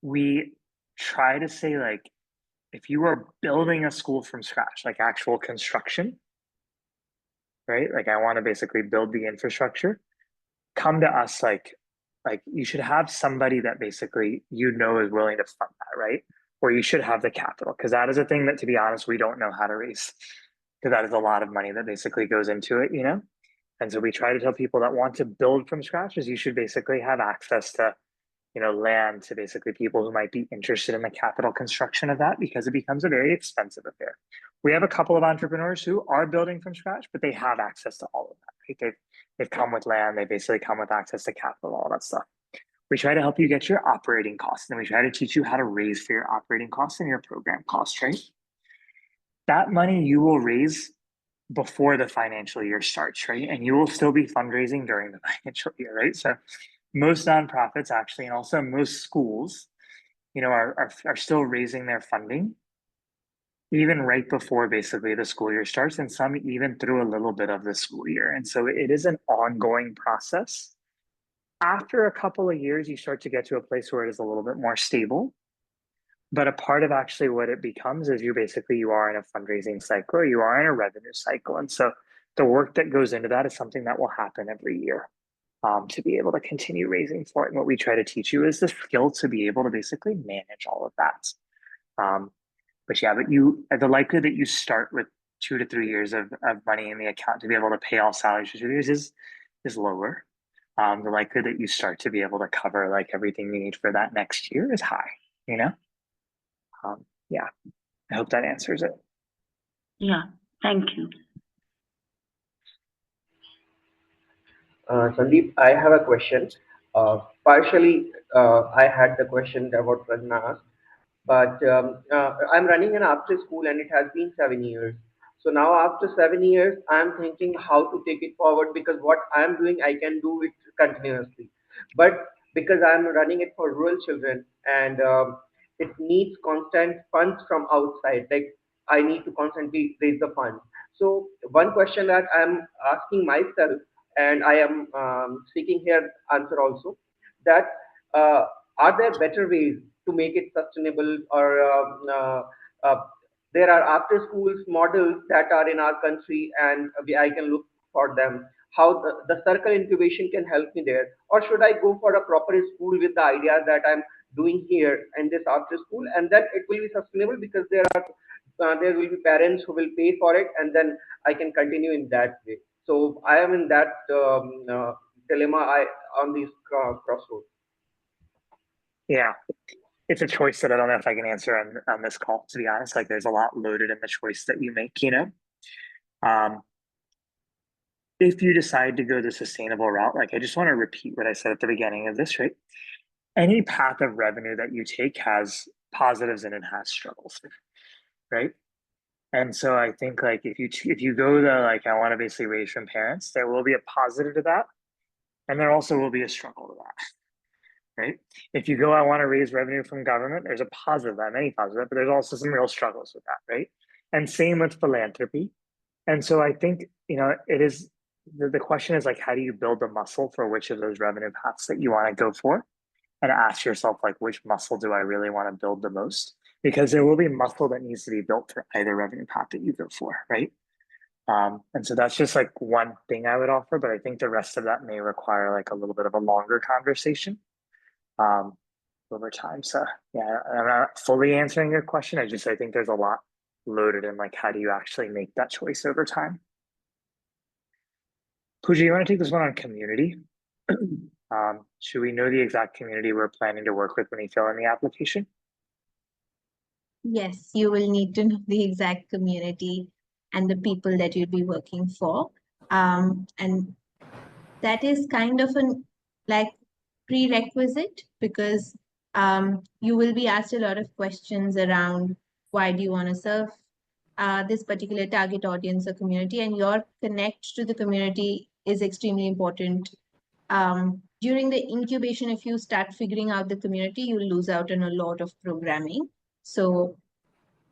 we try to say if you are building a school from scratch, actual construction, right? I want to basically build the infrastructure, come to us you should have somebody that basically is willing to fund that, right? Or you should have the capital, because that is a thing that, to be honest, we don't know how to raise, because that is a lot of money that basically goes into it, And so we try to tell people that want to build from scratch is you should basically have access to, land, to basically people who might be interested in the capital construction of that, because it becomes a very expensive affair. We have a couple of entrepreneurs who are building from scratch, but they have access to all of that, right? They've come with land, they basically come with access to capital, all that stuff. We try to help you get your operating costs, and we try to teach you how to raise for your operating costs and your program costs, right? that money you will raise before the financial year starts, right? And you will still be fundraising during the financial year, right? So most nonprofits actually, and also most schools, are still raising their funding even right before basically the school year starts, and some even through a little bit of the school year. And so it is an ongoing process. After a couple of years, you start to get to a place where it is a little bit more stable. But a part of actually what it becomes is you are in a fundraising cycle, or you are in a revenue cycle. And so the work that goes into that is something that will happen every year, to be able to continue raising for it. And what we try to teach you is the skill to be able to basically manage all of that. But the likelihood that you start with 2 to 3 years of money in the account to be able to pay all salaries for 2 years is lower. The likelihood that you start to be able to cover like everything you need for that next year is high, Yeah, I hope that answers it. Yeah, thank you. Sandeep, I have a question. Partially, I had the question about Pradna, but I'm running an after school and it has been 7 years. So now after 7 years, I'm thinking how to take it forward, because what I'm doing, I can do it continuously. But because I'm running it for rural children, and it needs constant funds from outside, like I need to constantly raise the funds. So one question that I'm asking myself, and I am seeking here answer also, that are there better ways to make it sustainable, or there are after schools models that are in our country, and I can look for them, how the circle incubation can help me there, or should I go for a proper school with the idea that I'm doing here and this after school, and then it will be sustainable because there will be parents who will pay for it, and then I can continue in that way. So I am in that dilemma, on these crossroads. Yeah, it's a choice that I don't know if I can answer on this call, to be honest. Like there's a lot loaded in the choice that you make, If you decide to go the sustainable route, like I just want to repeat what I said at the beginning of this, right? Any path of revenue that you take has positives and it has struggles, right? And so I think like if you go the like I want to basically raise from parents, there will be a positive to that, and there also will be a struggle to that, right? If you go I want to raise revenue from government, there's a positive, many positives, but there's also some real struggles with that, right? And same with philanthropy. And so I think it is the question is like how do you build the muscle for which of those revenue paths that you want to go for, and ask yourself like which muscle do I really want to build the most, because there will be muscle that needs to be built for either revenue path that you go for, right? And so that's just like one thing I would offer, but I think the rest of that may require like a little bit of a longer conversation over time. So yeah, I'm not fully answering your question. I think there's a lot loaded in like how do you actually make that choice over time. Pooja, you want to take this one on community? Should we know the exact community we're planning to work with when you fill in the application? Yes, you will need to know the exact community and the people that you'll be working for. And that is kind of an like prerequisite, because you will be asked a lot of questions around why do you want to serve this particular target audience or community, and your connect to the community is extremely important. During the incubation, if you start figuring out the community, you'll lose out on a lot of programming. So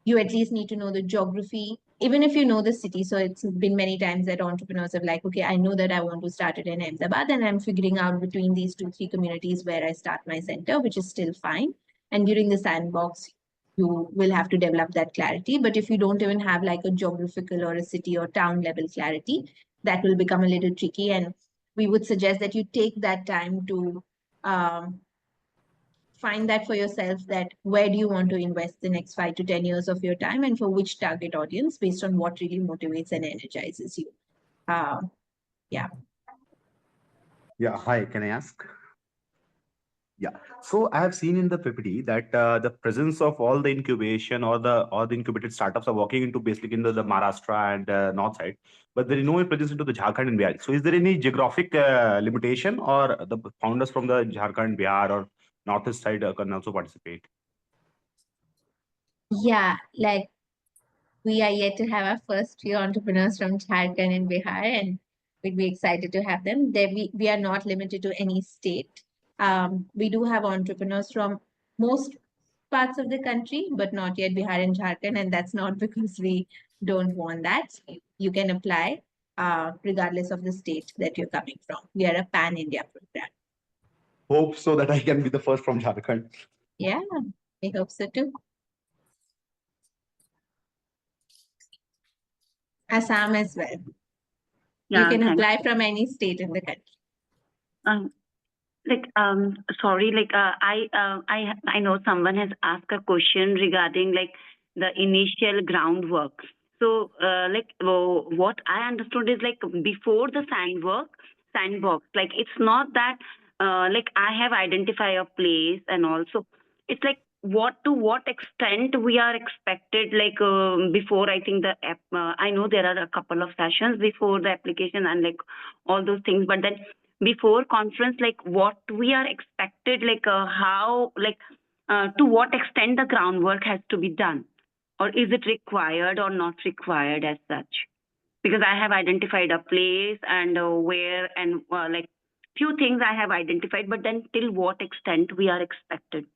you at least need to know the geography, even if you know the city. So it's been many times that entrepreneurs have like, okay, I know that I want to start it in Ahmedabad, and I'm figuring out between these 2-3 communities where I start my center, which is still fine. And during the sandbox, you will have to develop that clarity. But if you don't even have like a geographical or a city or town level clarity, that will become a little tricky. And we would suggest that you take that time to find that for yourself, that where do you want to invest the next 5 to 10 years of your time, and for which target audience, based on what really motivates and energizes you. Yeah. Yeah, hi, can I ask? Yeah, so I have seen in the PPT that the presence of all the incubation or the incubated startups are walking into basically into the Maharashtra and north side, but there is no presence into the Jharkhand and Bihar. So is there any geographic limitation, or the founders from the Jharkhand, Bihar, or northeast side can also participate? Yeah, like We are yet to have our first few entrepreneurs from Jharkhand and Bihar, and we'd be excited to have them. We are not limited to any state. We do have entrepreneurs from most parts of the country, but not yet Bihar and Jharkhand, and that's not because we don't want that. You can apply regardless of the state that you're coming from. We are a pan-India program. Hope so that I can be the first from Jharkhand. Yeah, I hope so too. Assam as well. You Yeah, can thanks. apply from any state in the country. Sorry, I know someone has asked a question regarding like the initial groundwork. So what I understood is like before the sandbox, like it's not that like I have identified a place, and also it's like to what extent we are expected, like before, I think the app, I know there are a couple of sessions before the application and like all those things, but then before conference, like what we are expected, like how, like to what extent the groundwork has to be done, or is it required or not required as such? Because I have identified a place and where, and like few things I have identified, but then till what extent we are expected?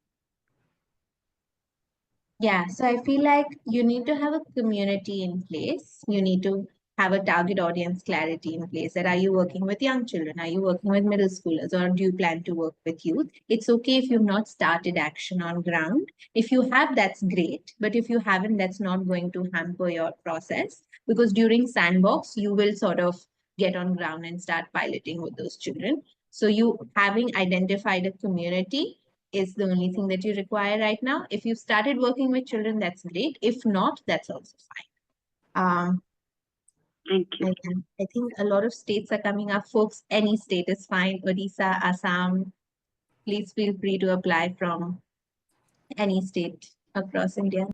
Yeah, so I feel like you need to have a community in place. You need to have a target audience clarity in place. That are you working with young children? Are you working with middle schoolers? Or do you plan to work with youth? It's okay if you've not started action on ground. If you have, that's great. But if you haven't, that's not going to hamper your process, because during sandbox, you will sort of get on ground and start piloting with those children. So you having identified a community is the only thing that you require right now. If you've started working with children, that's great. If not, that's also fine. Thank you. I think a lot of states are coming up, folks. Any state is fine. Odisha, Assam. Please feel free to apply from any state across India.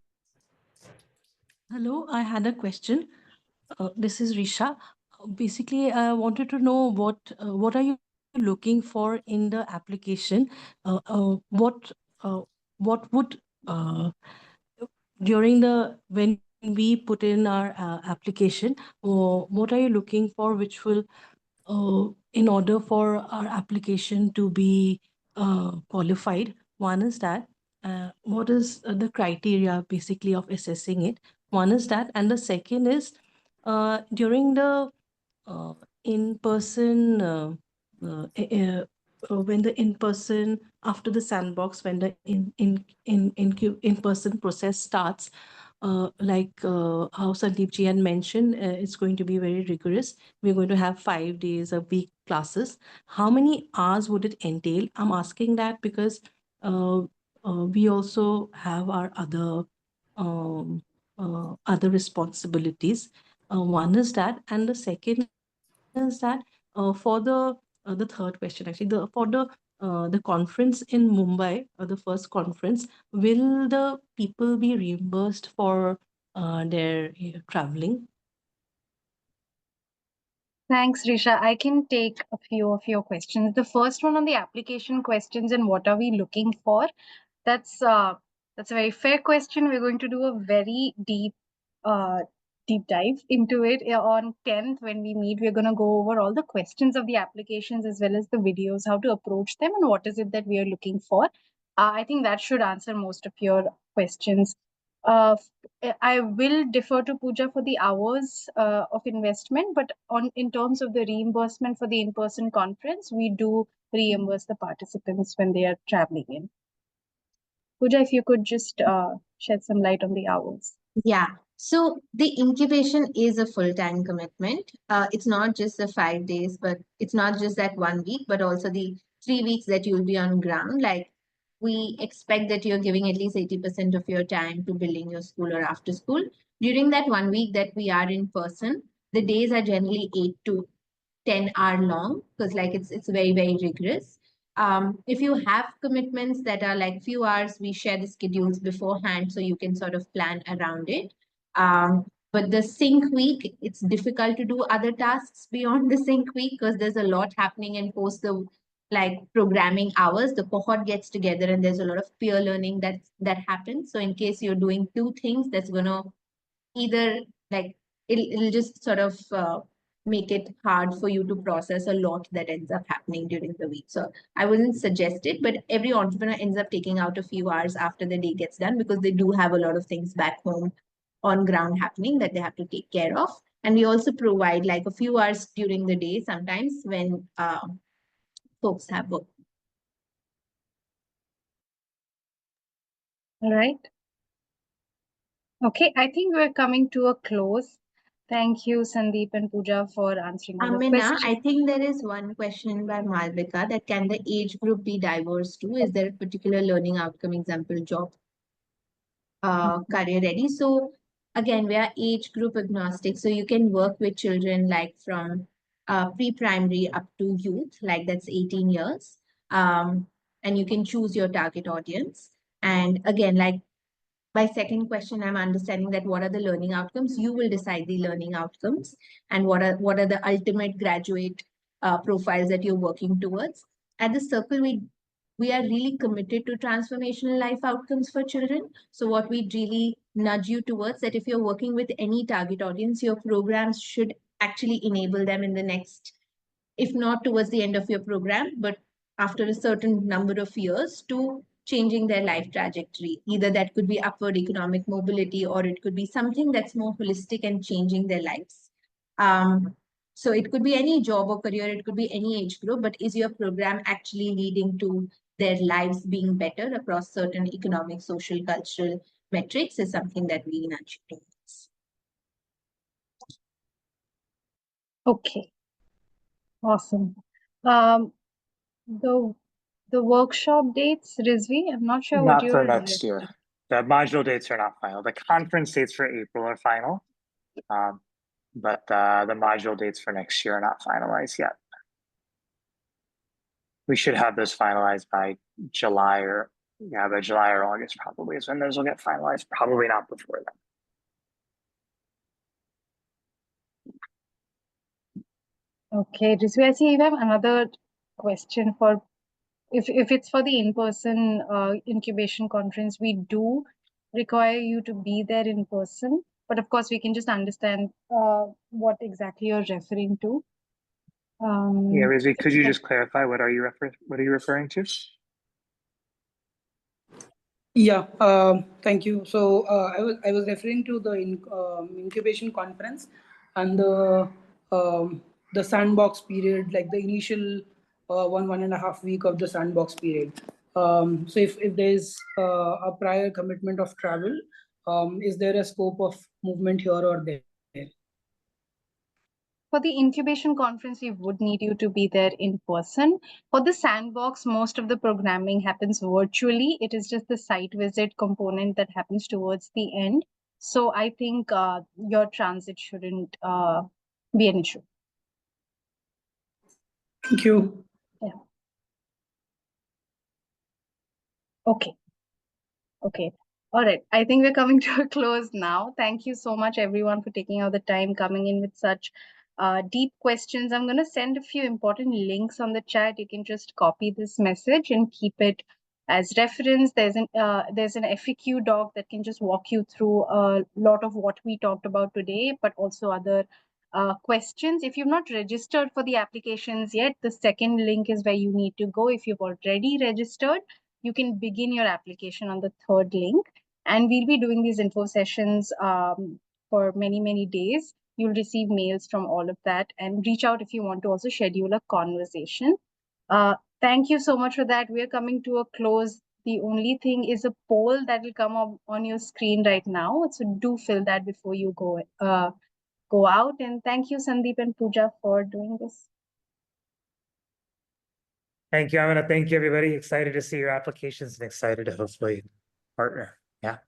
Hello, I had a question. This is Risha. Basically, I wanted to know what are you looking for in the application? What would during the when we put in our application, what are you looking for, which will in order for our application to be qualified? One is that what is the criteria basically of assessing it? One is that, and the second is during the uh, in-person when the in-person after the sandbox, when the in-person process starts, how Sandeep ji had mentioned, it's going to be very rigorous. We're going to have 5 days a week classes. How many hours would it entail? I'm asking that because we also have our other responsibilities. One is that, and the second is that the third question actually, the conference in Mumbai, the first conference, will the people be reimbursed for their traveling? Thanks, Risha. I can take a few of your questions. The first one on the application questions and what are we looking for? That's a very fair question. We're going to do a very deep dive into it on 10th when we meet. We're going to go over all the questions of the applications as well as the videos, how to approach them, and what is it that we are looking for. I think that should answer most of your questions. I will defer to Pooja for the hours of investment, but in terms of the reimbursement for the in-person conference, we do reimburse the participants when they are traveling in. Pooja, if you could just shed some light on the hours. Yeah. So the incubation is a full-time commitment. It's not just the 5 days, but it's not just that 1 week, but also the 3 weeks that you'll be on ground. Like, we expect that you're giving at least 80% of your time to building your school or after school. During that 1 week that we are in person, the days are generally 8 to 10-hour long, because like it's very, very rigorous. If you have commitments that are like few hours, we share the schedules beforehand so you can sort of plan around it. But the sync week, it's difficult to do other tasks beyond the sync week because there's a lot happening and post the like programming hours. The cohort gets together and there's a lot of peer learning that happens. So in case you're doing two things, that's gonna either like it'll just sort of make it hard for you to process a lot that ends up happening during the week. So I wouldn't suggest it, but every entrepreneur ends up taking out a few hours after the day gets done because they do have a lot of things back home on ground happening that they have to take care of. And we also provide like a few hours during the day sometimes when folks have work. All right. Okay, I think we're coming to a close. Thank you, Sandeep and Pooja, for answering all the Amina, questions. I think there is one question by Malvika that can the age group be diverse too? Is there a particular learning outcome, example, job, career ready? So again, we are age group agnostic. So you can work with children like from pre-primary up to youth, like that's 18 years. And you can choose your target audience. And again, like by second question, I'm understanding that what are the learning outcomes? You will decide the learning outcomes and what are the ultimate graduate profiles that you're working towards. At the Circle, we are really committed to transformational life outcomes for children. So what we really nudge you towards that if you're working with any target audience, your programs should actually enable them in the next, if not towards the end of your program, but after a certain number of years to changing their life trajectory. Either that could be upward economic mobility or it could be something that's more holistic and changing their lives. So it could be any job or career, it could be any age group, but is your program actually leading to their lives being better across certain economic, social, cultural metrics is something that we nudge towards. Okay. Awesome. The workshop dates, Rizvi, I'm not sure what Not for you're next year. The module dates are not final. The conference dates for April are final. But the module dates for next year are not finalized yet. We should have those finalized by July or August probably is when those will get finalized. Probably not before then. Okay, Rizvi, I see you have another question for if it's for the in-person incubation conference, we do require you to be there in person. But of course, we can just understand what exactly you're referring to. Yeah, Rizvi, could you just clarify what are you referring to? Yeah, thank you. So I was referring to the incubation conference and the sandbox period, like the initial 1.5 week of the sandbox period. So if there is a prior commitment of travel, is there a scope of movement here or there? For the incubation conference, we would need you to be there in person. For the sandbox, most of the programming happens virtually. It is just the site visit component that happens towards the end. So I think your transit shouldn't be an issue. Thank you. Yeah. Okay. Okay. All right. I think we're coming to a close now. Thank you so much, everyone, for taking out the time, coming in with such deep questions. I'm going to send a few important links on the chat. You can just copy this message and keep it as reference. There's an FAQ doc that can just walk you through a lot of what we talked about today, but also other questions. If you've not registered for the applications yet, the second link is where you need to go. If you've already registered, you can begin your application on the third link. And we'll be doing these info sessions for many, many days. You'll receive mails from all of that and reach out if you want to also schedule a conversation. Thank you so much for that. We're coming to a close. The only thing is a poll that will come up on your screen right now. So do fill that before you go out. And thank you, Sandeep and Pooja, for doing this. Thank you. I'm going to thank you, everybody. Excited to see your applications and excited to hopefully partner. Yeah.